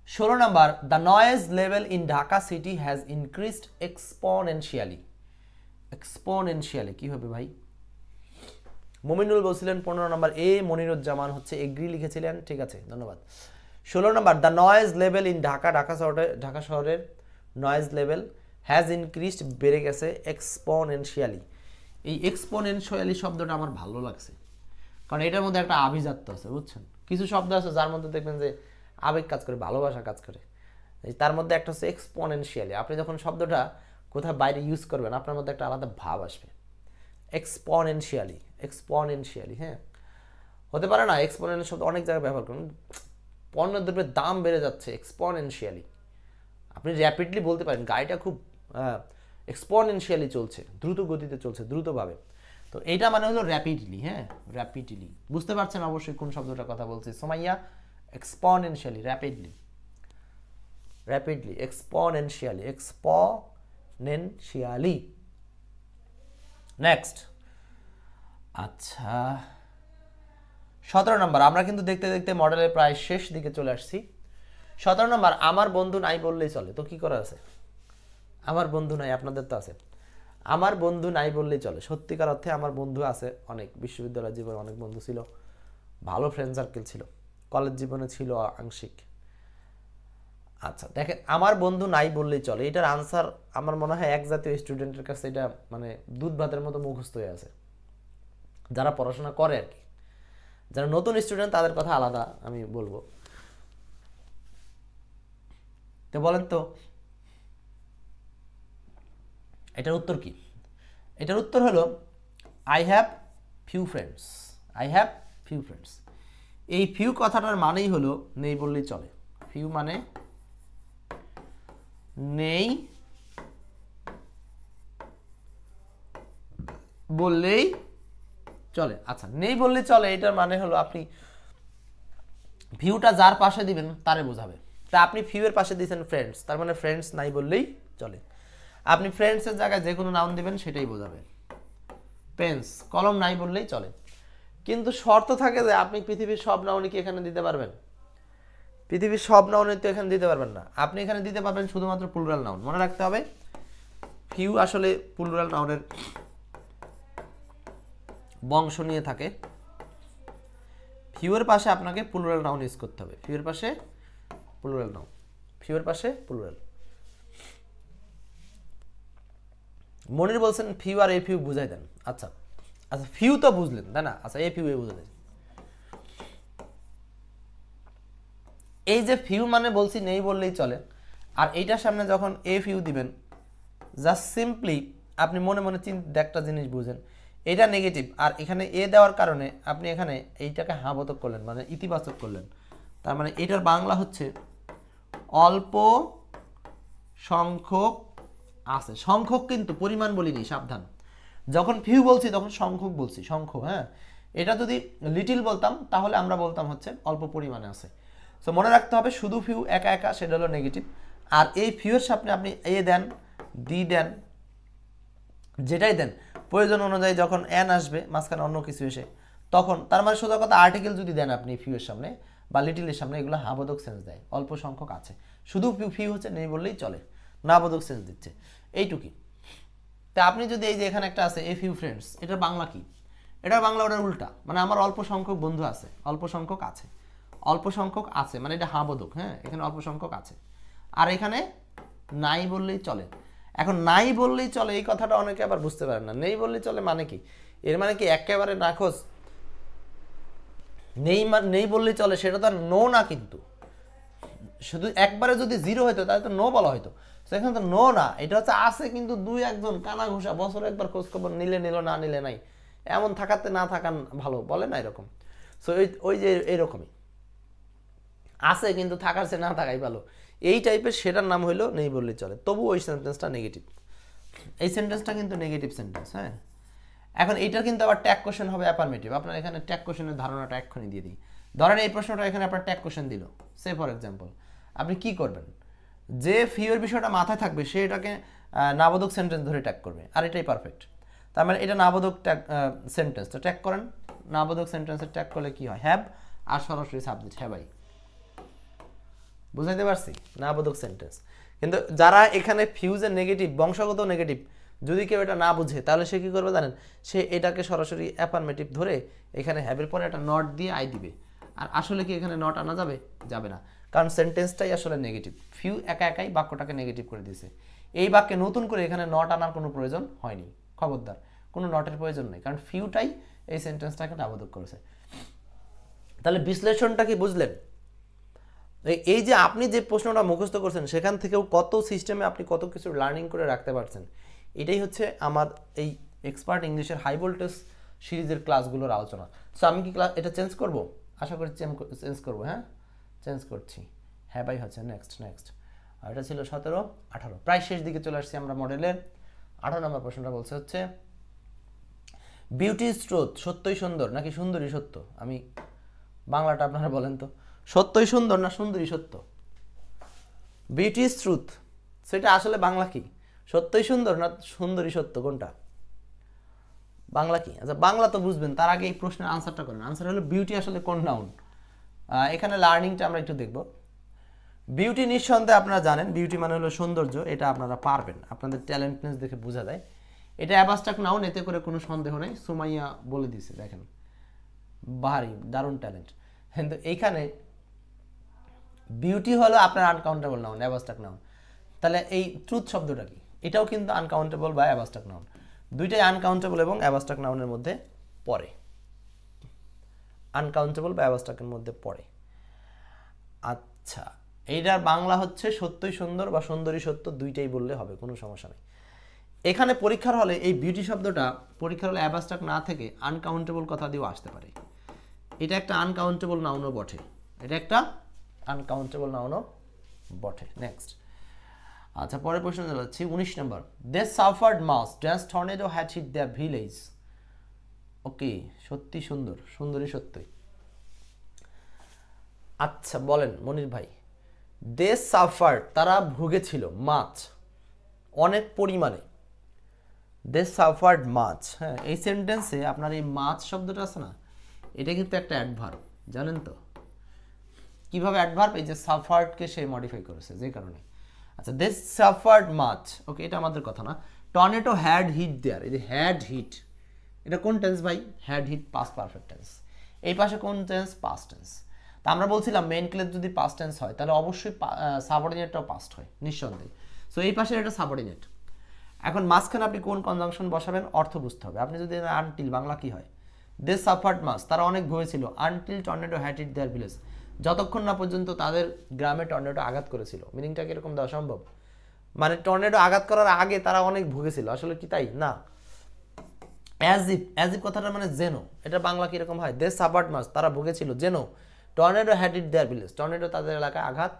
16 number, the noise level in Dhaka city has increased exponentially. Exponentially কি হবে ভাই? মুমিনুল বলছিলেন 15 নাম্বার এ, মনিরুজ্জামান হচ্ছে এগ্রি লিখেছিলেন, ঠিক আছে, ধন্যবাদ। 16 number, the noise level in Dhaka শহরের নয়েজ লেভেল হ্যাজ ইনক্রিজড, বেড়ে গেছে, এক্সপোনেনশিয়ালি। এই এক্সপোনেনশিয়ালি শব্দটা আমার ভালো লাগছে, কারণ এটার মধ্যে একটা আভিজাত্য আছে, বুঝছেন। কিছু শব্দ আছে যার মধ্যে দেখবেন যে আবেগ কাজ করে, ভালোবাসা কাজ করে, তার মধ্যে একটা হচ্ছে এক্সপোনেনশিয়ালি। আপনি যখন শব্দটা কোথাও বাইরে ইউজ করবেন, আপনার মধ্যে একটা আলাদা ভাব আসবে। এক্সপোনেনশিয়ালি, হ্যাঁ, হতে পারে না এক্সপোনেনশিয়াল শব্দ অনেক জায়গায় ব্যবহার করুন, পণ্য দ্রব্যের দাম বেড়ে যাচ্ছে, এক্সপোনেনশিয়ালি। আপনি র্যাপিডলি বলতে পারেন গাড়িটা খুব এক্সপোনেনশিয়ালি চলছে, দ্রুত গতিতে চলছে, দ্রুতভাবে। তো এইটা মানে হলো র্যাপিডলি, হ্যাঁ র্যাপিডলি। বুঝতে পারছেন অবশ্যই কোন শব্দটার কথা বলছি Sumaiya? Exponentially, rapidly, rapidly, exponentially, exponentially. Next, আচ্ছা 17 নম্বর। আমরা কিন্তু দেখতে দেখতে মডেলের প্রায় শেষ দিকে চলে আসছি। 17 নম্বর, আমার বন্ধু নাই বললেই চলে। তো কি করা আছে? আমার বন্ধু নাই, আপনাদের তো আছে। আমার বন্ধু নাই বললেই চলে। সত্যিকার অর্থে আমার বন্ধু আছে অনেক, বিশ্ববিদ্যালয় জীবনে অনেক বন্ধু ছিল, ভালো ফ্রেন্ড সার্কেল ছিল, কলেজ জীবনে ছিল আংশিক। আচ্ছা দেখেন, আমার বন্ধু নাই বললেই চলে, এটার আনসার আমার মনে হয় এক জাতীয় স্টুডেন্টের কাছে এটা মানে দুধ ভাতের মতো মুখস্থ হয়ে আছে, যারা পড়াশোনা করে আর কি। যারা নতুন স্টুডেন্ট তাদের কথা আলাদা আমি বলবো। তো বলেন তো এটার উত্তর কি? এটার উত্তর হলো I have few friends. I have few friends. এই ফিউ কথাটার মানেই হলো নেই বললেই চলে। ফিউ মানে নেই বললেই চলে। আচ্ছা নেই বললেই চলে এটার মানে হলো আপনি ভিউটা যার পাশে দিবেন তারে বোঝাবে। তা আপনি ফিউয়ের পাশে দিয়েছেন ফ্রেন্ডস, তার মানে ফ্রেন্ডস নাই বললেই চলে। আপনি ফ্রেন্ডসের জায়গায় যে কোনো নাউন দিবেন সেটাই বোঝাবে। পেন্স, কলম নাই বললেই চলে। কিন্তু শর্ত থাকে যে আপনি পৃথিবীর সব নাউনই কি এখানে দিতে পারবেন? পৃথিবীর সব নাউনই তো এখানে দিতে পারবেন না। আপনি এখানে দিতে পারবেন শুধুমাত্র প্লুরাল নাউন। মনে রাখতে হবে ফিউ আসলে প্লুরাল নাউনের বংশ নিয়ে থাকে। ফিউয়ের পাশে আপনাকে প্লুরাল নাউন ইউজ করতে হবে। ফিউয়ের পাশে প্লুরাল নাউন, ফিউয়ের পাশে প্লুরাল। মনির বলছেন ফিউ আর এ ফিউ বুঝাই দেন। আচ্ছা আচ্ছা ফিউ তো বুঝলেন তাই না? আচ্ছা এ ফিউ এ বুঝাই দেন। এই যে ফিউ মানে বলছি নেই বললেই চলে, আর এইটার সামনে যখন এ ফিউ দিবেন জাস্ট সিম্পলি আপনি মনে মনে একটা জিনিস বুঝেন, এটা নেগেটিভ, আর এখানে এ দেওয়ার কারণে আপনি এখানে এইটাকে হাবোধক করলেন, মানে ইতিবাচক করলেন। তার মানে এটার বাংলা হচ্ছে অল্প সংখ্যক আছে। সংখ্যক কিন্তু পরিমাণ বলিনি, সাবধান। যখন ফিউ বলছি তখন সংখ্যক বলছি, সংখ্যক। হ্যাঁ, এটা যদি লিটিল বলতাম তাহলে আমরা বলতাম হচ্ছে অল্প পরিমাণে আছে। সো মনে রাখতে হবে শুধু ফিউ একা একা সেটা হলো নেগেটিভ, আর এই ফিউয়ের সামনে আপনি এ দেন, ডি দেন, যেটাই দেন প্রয়োজন অনুযায়ী যখন এন আসবে মাঝখানে অন্য কিছু এসে, তখন তার মানে সোজা কথা আর্টিকেল যদি দেন আপনি ফিউয়ের সামনে বা লিটিলের সামনে, এগুলো হাবোধক সেন্স দেয়। অল্প সংখ্যক আছে, শুধু ফিউ হচ্ছে নেই বললেই চলে, না বোধক সেন্স দিচ্ছে, এইটুকুই। তা আপনি যদি এই যে এখানে একটা আছে এ ফিউ ফ্রেন্ডস, এটা বাংলা কি? এটা বাংলা ওটার উল্টা, মানে আমার অল্প সংখ্যক বন্ধু আছে, অল্প সংখ্যক আছে, অল্প সংখ্যক আছে মানে এটা হাবোধক। হ্যাঁ, এখানে অল্প সংখ্যক আছে, আর এখানে নাই বললেই চলে। এখন নাই বললেই চলে এই কথাটা অনেকে আবার বুঝতে পারেন না। নেই বললেই চলে মানে কি? এর মানে কি একেবারে নাখোশ নেই বললেই চলে সেটা তো আর নো না, কিন্তু শুধু একবারে যদি জিরো হইতো তাহলে তো নো বলা হয়তো। সেখানে তো নো না, এটা হচ্ছে আছে কিন্তু দুই একজন কানা ঘুষা বছরে একবার খোঁজ খবর নিলে নিল, না নিলে নাই, এমন থাকাতে না থাকান ভালো বলে না এরকম। সো ওই যে এইরকমই আছে কিন্তু থাকার সে না থাকাই ভালো, এই টাইপের, সেটার নাম হইলো নেই বললেই চলে। তবু ওই সেন্টেন্সটা নেগেটিভ, এই সেন্টেন্সটা কিন্তু নেগেটিভ সেন্টেন্স। হ্যাঁ, এখন এইটার কিন্তু আবার ট্যাগ কোশ্চেন হবে অ্যাফার্মেটিভ। আপনার এখানে ট্যাগ কোশ্চেনের ধারণাটা এক্ষুনি দিয়ে দিই। ধরেন এই প্রশ্নটা এখানে আপনার ট্যাগ কোশ্চেন দিল, সে ফর এক্সাম্পল, আপনি কি করবেন? যে ফিউর বিষয়টা মাথায় থাকবে সে এটাকে নাবোধক সেন্টেন্স ধরে ট্যাগ করবে, আর এটাই পারফেক্ট। তার মানে এটা নাবোধক ট্যাগ সেন্টেন্স, তো ট্যাগ করেন। নাবোধক সেন্টেন্সের ট্যাগ করলে কি হয়? হ্যাভ আর সরাসরি সাবজেক্ট হ্যাভাই। বুঝাইতে পারছি? নাবোধক সেন্টেন্স। কিন্তু যারা এখানে ফিউজের নেগেটিভ, বংশগত নেগেটিভ, যদি কেউ এটা না বুঝে তাহলে সে কী করবে জানেন? সে এটাকে সরাসরি অ্যাফার্মেটিভ ধরে এখানে হ্যাভের পরে একটা নট দিয়ে আই দিবে। আর আসলে কি এখানে নট আনা যাবে? যাবে না, কারণ সেন্টেন্সটাই আসলে নেগেটিভ। ফিউ একা একাই বাক্যটাকে নেগেটিভ করে দিয়েছে। এই বাক্যে নতুন করে এখানে নট আনার কোনো প্রয়োজন হয়নি, খবরদার, কোনো নটের প্রয়োজন নেই, কারণ ফিউটাই এই সেন্টেন্সটাকে নাবোধক করেছে। তাহলে বিশ্লেষণটা কি বুঝলেন? এই যে আপনি যে প্রশ্নটা মুখস্থ করছেন সেখান থেকেও কত সিস্টেমে আপনি কত কিছু লার্নিং করে রাখতে পারছেন, এটাই হচ্ছে আমার এই এক্সপার্ট ইংলিশের হাই ভোল্টেজ সিরিজের ক্লাসগুলোর আলোচনা। সো আমি কি ক্লাস এটা চেঞ্জ করব? আশা করি চেঞ্জ করবো। হ্যাঁ, চেঞ্জ করছি। হ্যাঁ ভাই হচ্ছে নেক্সট। আর এটা ছিল 17, 18, প্রায় শেষ দিকে চলে আসছি আমরা মডেলের। 18 নম্বর প্রশ্নটা বলছে হচ্ছে বিউটি ইজ ট্রুথ, সত্যই সুন্দর নাকি সুন্দরী সত্য? আমি বাংলাটা আপনারা বলেন তো, সত্যই সুন্দর না সুন্দরী সত্য? বিউটি ইজ ট্রুথ, সেটা আসলে বাংলা কি? সত্যই সুন্দর না সুন্দরী সত্য, কোনটা বাংলা কি? আচ্ছা বাংলা তো বুঝবেন, তার আগে এই প্রশ্নের আনসারটা করেন। আনসার হলো বিউটি আসলে কোন নাউন। এখানে লার্নিংটা আমরা একটু দেখব। বিউটি নিঃসন্দেহে আপনারা জানেন, বিউটি মানে হলো সৌন্দর্য, এটা আপনারা পারবেন, আপনাদের ট্যালেন্টনেস দেখে বোঝা যায়। এটা অ্যাবাস্ট্রাক্ট নাউন, এতে করে কোনো সন্দেহ নেই। সুমাইয়া বলে দিছে, দেখেন ভারী দারুণ ট্যালেন্ট। কিন্তু এইখানে বিউটি হলো আপনার আনকাউন্টেবল নাউন, অ্যাবাস্ট্রাক্ট নাউন। তাহলে এই ট্রুথ শব্দটা কি? এটাও কিন্তু আনকাউন্টেবল বা অ্যাবাস্ট্রাক্ট নাউন, দুইটাই আনকাউন্টেবল এবং অ্যাবাস্ট্রাক্ট নাউনের মধ্যে পড়ে। আনকাউন্টেবল বা অ্যাবাস্ট্রাক্টের মধ্যে পড়ে। আচ্ছা, এইটার বাংলা হচ্ছে সত্যই সুন্দর বা সুন্দরী সত্য, দুইটাই বললে হবে, কোনো সমস্যা নেই। এখানে পরীক্ষার হলে এই বিউটি শব্দটা পরীক্ষার হলে অ্যাবাস্ট্রাক্ট না থেকে আনকাউন্টেবল কথা দিয়েও আসতে পারে। এটা একটা আনকাউন্টেবল নাউনও বটে, এটা একটা আনকাউন্টেবল নাউনও বটে। নেক্সট, আচ্ছা পরের প্রশ্ন যাচ্ছি 19 number. They suffered mass dance tornado had hit the village. Okay, সত্যি সুন্দর, সুন্দরী সত্যই। আচ্ছা বলেন মনির ভাই, দে সাফার্ড তারা ভুগেছিল, মাছ অনেক পরিমাণে, দে সাফার্ড মাছ। হ্যাঁ, এই সেন্টেন্সে আপনার এই মাছ শব্দটা আছে না, এটা কিন্তু একটা অ্যাডভার্ব, জানেন তো কিভাবে অ্যাডভার্ব? এই যে সাফার্ডকে সে মডিফাই করেছে যে কারণে। আচ্ছা, দে সাফার্ড মাছ, ওকে এটা আমাদের কথা না। টর্নেডো হ্যাড হিট দেয়ার, এই যে হ্যাড হিট, এটা কোন টেন্স ভাই? Had hit past perfect tense. এই পাশে কোন টেন্স? Past tense. তা আমরা বলছিলাম মেইন ক্লেজ যদি পাস্ট টেন্স হয় তাহলে অবশ্যই সাবঅর্ডিনেটটাও পাস্ট হয় নিঃসন্দেহে। সো এই পাশে এটা সাবঅর্ডিনেট। এখন মাঝখানে আপনি কোন কনজাংশন বসাবেন অর্থ বুঝতে হবে। আপনি যদি আনটিল, বাংলা কি হয়? দে সাফার্ড মাস, তারা অনেক ভুগেছিল, until tornado had hit their village, যতক্ষণ না পর্যন্ত তাদের গ্রামে টর্নেডো আঘাত করেছিল। মিনিংটা কিরকম দেওয়া সম্ভব? মানে টর্নেডো আঘাত করার আগে তারা অনেক ভুগেছিল, আসলে কি তাই না? অ্যাজ ইফ কথাটা মানে যেন, এটা বাংলা কিরকম হয়? দে সাফার্ড মাস, তারা ভুগেছিল যেন tornado had hit their village, tornado তাদের এলাকায় আঘাত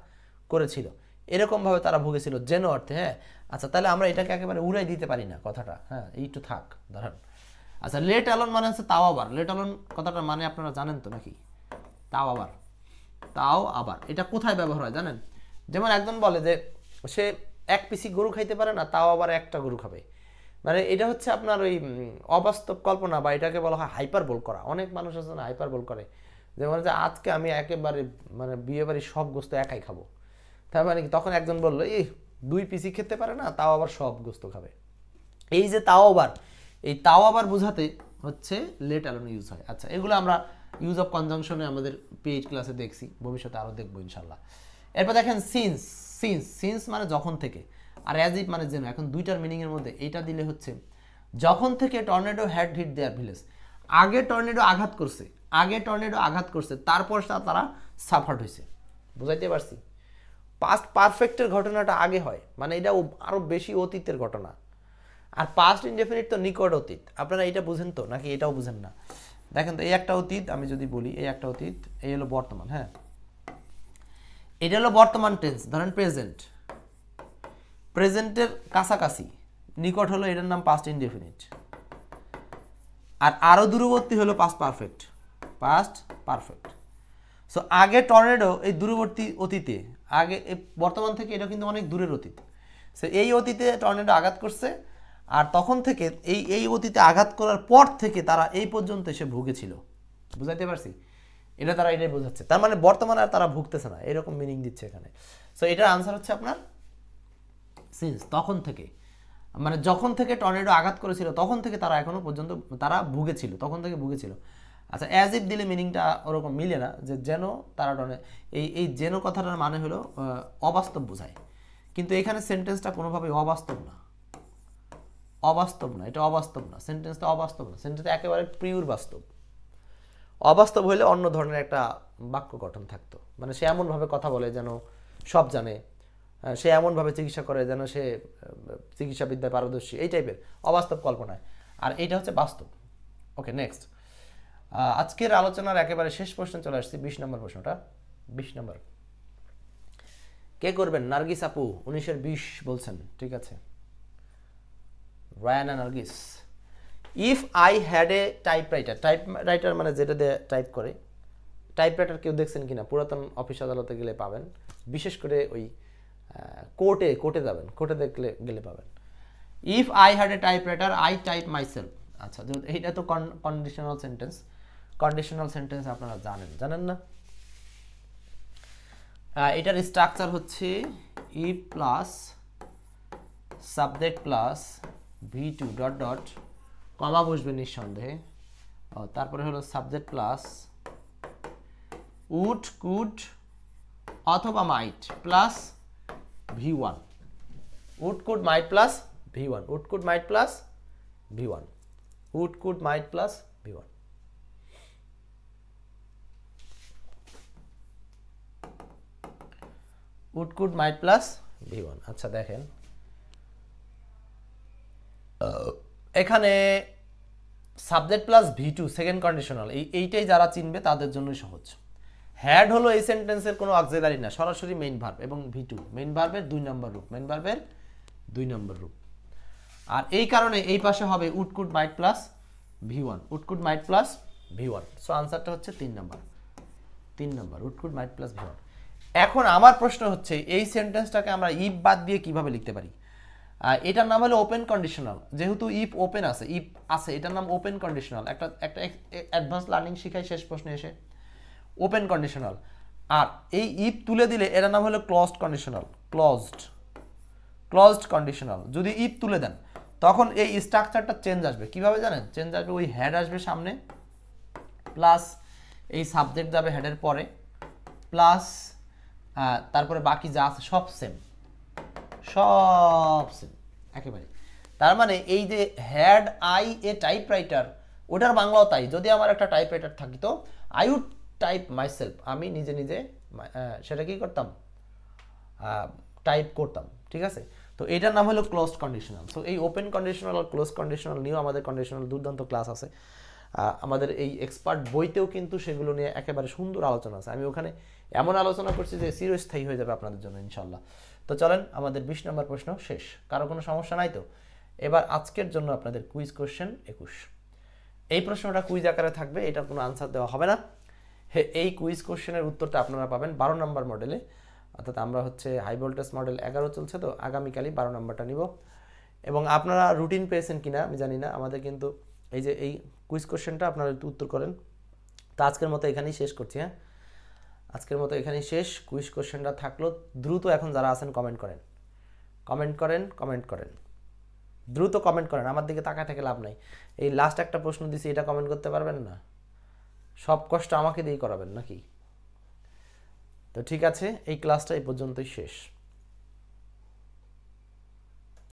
করেছিল, এরকমভাবে তারা ভুগেছিল যেন অর্থে। হ্যাঁ, আচ্ছা তাহলে আমরা এটাকে একেবারে উড়াই দিতে পারি না কথাটা, হ্যাঁ এইটু থাক ধরেন। আচ্ছা, লেট অ্যালোন মানে হচ্ছে তাও আবার। লেট অ্যালোন কথাটার মানে আপনারা জানেন তো নাকি? তাও আবার, তাও আবার এটা কোথায় ব্যবহার হয় জানেন? যেমন একজন বলে যে সে এক পিসি গরু খাইতে পারে না, তাও আবার একটা গরু খাবে। মানে এটা হচ্ছে আপনার ওই অবাস্তব কল্পনা, বা এটাকে বলা হয় হাইপারবোল করা। অনেক মানুষ আছে না হাইপারবোল করে, যেমন যে আজকে আমি একেবারে মানে বিয়ে বাড়ির সব গোস্ত একাই খাবো। তার মানে কি, তখন একজন বললো এই 2 পিসি খেতে পারে না, তাও আবার সব গোস্ত খাবে। এই যে তাও আবার, এই তাও আবার বোঝাতে হচ্ছে লেট অ্যালোন ইউজ হয়। আচ্ছা, এগুলো আমরা ইউজ অফ কনজাংশনে আমাদের পিএইচ ক্লাসে দেখছি, ভবিষ্যতে আরও দেখবো ইনশাল্লাহ। এরপর দেখেন সিন্স, সিন্স মানে যখন থেকে, আর অ্যাজ ইফ মানে যেন। এখন দুইটার মিনিংয়ের মধ্যে এইটা দিলে হচ্ছে যখন থেকে tornado had hit their village, আগে টর্নেডো আঘাত করছে, আগে টর্নেডো আঘাত করছে, তারপর তারা সাফার্ড হয়েছে। বুঝাইতে পারছি? পাস্ট পারফেক্টের ঘটনাটা আগে হয়, মানে এটা আরও বেশি অতীতের ঘটনা। আর পাস্ট ইনডেফিনিট তো নিকট অতীত। আপনারা এটা বুঝেন তো নাকি এটাও বুঝেন না? দেখেন তো, এই একটা অতীত, আমি যদি বলি এই একটা অতীত, এই হলো বর্তমান। হ্যাঁ, এটা হলো বর্তমান টেন্স, ধরেন প্রেজেন্ট, প্রেজেন্টের কাছাকাছি নিকট হলো এটার নাম পাস্ট ইনডেফিনিট। আর আরও দূরবর্তী হলো past perfect, past perfect. So আগে টর্নেডো এই দূরবর্তী অতীতে, আগে বর্তমান থেকে এটা কিন্তু অনেক দূরের অতীত। সো এই অতীতে টর্নেডো আঘাত করছে, আর তখন থেকে এই অতীতে আঘাত করার পর থেকে তারা এই পর্যন্ত এসে ভুগেছিল। বুঝাইতে পারছি? এটা তারা এটাই বোঝাচ্ছে, তার মানে বর্তমানে আর তারা ভুগতেছে না, এরকম মিনিং দিচ্ছে এখানে। সো এটার আনসার হচ্ছে আপনার সিন্স, তখন থেকে, মানে যখন থেকে টর্নেডো আঘাত করেছিল তখন থেকে তারা এখনো পর্যন্ত তারা ভুগেছিল, তখন থেকে ভুগেছিল। আচ্ছা, অ্যাজ ইফ দিলে মিনিংটা ওরকম মিলে না, যে যেন তারা এই যেন কথাটার মানে হলো অবাস্তব বোঝায়, কিন্তু এখানে সেন্টেন্সটা কোনোভাবেই অবাস্তব না, অবাস্তব না, এটা অবাস্তব না, সেন্টেন্সটা অবাস্তব না, সেন্টেন্সটা একেবারে পিওর বাস্তব। অবাস্তব হইলে অন্য ধরনের একটা বাক্য গঠন থাকতো, মানে সে এমনভাবে কথা বলে যেন সব জানে, সে এমনভাবে চিকিৎসা করে যেন সে চিকিৎসাবিদ্যায় পারদর্শী, এই টাইপের অবাস্তব কল্পনায়। আর এইটা হচ্ছে বাস্তব। ওকে, নেক্সট, আজকের আলোচনার একেবারে শেষ প্রশ্নে চলে আসছি, 20 নম্বর প্রশ্নটা। 20 নম্বর কে করবেন? নার্গিস আপু 19-20 বলছেন, ঠিক আছে। Raina Nargis, if I had a typewriter, typewriter মানে যেটা দিয়ে টাইপ করে, টাইপরাইটার কেউ দেখছেন কিনা, পুরাতন অফিস আদালতে গেলে পাবেন, বিশেষ করে ওই কোর্টে যাবেন, কোর্টে দেখলে গেলে পাবেন। If I had a typewriter I type myself. আচ্ছা, এইটা তো কন্ডিশনাল সেন্টেন্স, কন্ডিশনাল সেন্টেন্স আপনারা জানেন না? এটার স্ট্রাকচার হচ্ছে if plus subject plus V2 dot dot, comma বসবে নিঃসন্দেহে, তারপরে হলো সাবজেক্ট প্লাস উড কুড অথবা might plus V1, would could might plus V1, would could might plus V1, would could might plus V1। Would could might plus V1। আচ্ছা দেখেন, এখানে subject plus V2 second conditional, এইটাই যারা চিনবে তাদের জন্যই সহজ। হ্যাড হলো এই সেন্টেন্সের কোনো অক্সিলারি না, সরাসরি মেইন ভার্ব, এবং V2 মেইন ভার্বের 2 নম্বর রূপ, মেইন ভার্বের 2 নম্বর রূপ। আর এই কারণে এই পাশে হবে would could might plus V1, would could might plus V1। So আনসারটা হচ্ছে 3 number, 3 number would could might plus V1। এখন আমার প্রশ্ন হচ্ছে এই সেন্টেন্সটাকে আমরা ইফ বাদ দিয়ে কিভাবে লিখতে পারি? এটার নাম হলো ওপেন কন্ডিশনাল, যেহেতু ইফ ওপেন আছে, ইফ আছে, এটার নাম ওপেন কন্ডিশনাল। একটা অ্যাডভান্স লার্নিং শিখাই শেষ প্রশ্নে এসে, ওপেন কন্ডিশনাল। আর এই ইফ তুলে দিলে এটার নাম হলো ক্লোজড কন্ডিশনাল, ক্লোজড কন্ডিশনাল। যদি ইফ তুলে দেন তখন এই স্ট্রাকচারটা চেঞ্জ আসবে, কিভাবে জানেন? চেঞ্জ আসবে, ওই হেড আসবে সামনে, প্লাস এই সাবজেক্ট যাবে হেডের পরে, প্লাস তারপরে বাকি যা আছে সব সেম, সব সেম একেবারে। তার মানে এই যে হ্যাড আই এ টাইপরাইটার, ওটার বাংলাও তাই। যদি আমার একটা টাইপরাইটার থাকিতো, আই উড টাইপ মাইসেলফ, আমি নিজে নিজে সেটা কি করতাম, টাইপ করতাম। ঠিক আছে, তো এটার নাম হলো ক্লোজড কন্ডিশনাল। সো এই ওপেন কন্ডিশনাল আর ক্লোজ কন্ডিশনাল নিয়েও আমাদের কন্ডিশনাল দুর্দান্ত ক্লাস আছে, আমাদের এই এক্সপার্ট বইতেও কিন্তু সেগুলো নিয়ে একেবারে সুন্দর আলোচনা আছে। আমি ওখানে এমন আলোচনা করছি যে চিরস্থায়ী হয়ে যাবে আপনাদের জন্য ইনশাল্লাহ। তো চলেন, আমাদের 20 নম্বর প্রশ্ন শেষ, কারো কোনো সমস্যা নাই তো? এবার আজকের জন্য আপনাদের কুইজ কোশ্চেন 21। এই প্রশ্নটা কুইজ আকারে থাকবে, এটার কোনো আনসার দেওয়া হবে না। এই কুইজ কোশ্চেনের উত্তরটা আপনারা পাবেন 12 নম্বর মডেলে, অর্থাৎ আমরা হচ্ছে হাই ভোল্টেজ মডেল 11 চলছে, তো আগামীকালই 12 নম্বরটা নিব। এবং আপনারা রুটিন পেয়েছেন কিনা আমি জানি না, আমাদের কিন্তু এই যে এই কুইজ কোশ্চেনটা আপনারা একটু উত্তর করেন। তো আজকের মতো এখানেই শেষ করছি। হ্যাঁ, আজকের মতো এখানেই শেষ। কুইজ কোশ্চেনটা থাকলো, দ্রুত এখন যারা আছেন কমেন্ট করেন, কমেন্ট করেন, দ্রুত কমেন্ট করেন, আমার দিকে তাকায় থেকে লাভ নাই। এই লাস্ট একটা প্রশ্ন দিছি, এটা কমেন্ট করতে পারবেন না? সব কষ্ট আমাকে দিয়েই করাবেন নাকি? তো ঠিক আছে, এই ক্লাসটা এই পর্যন্তই শেষ।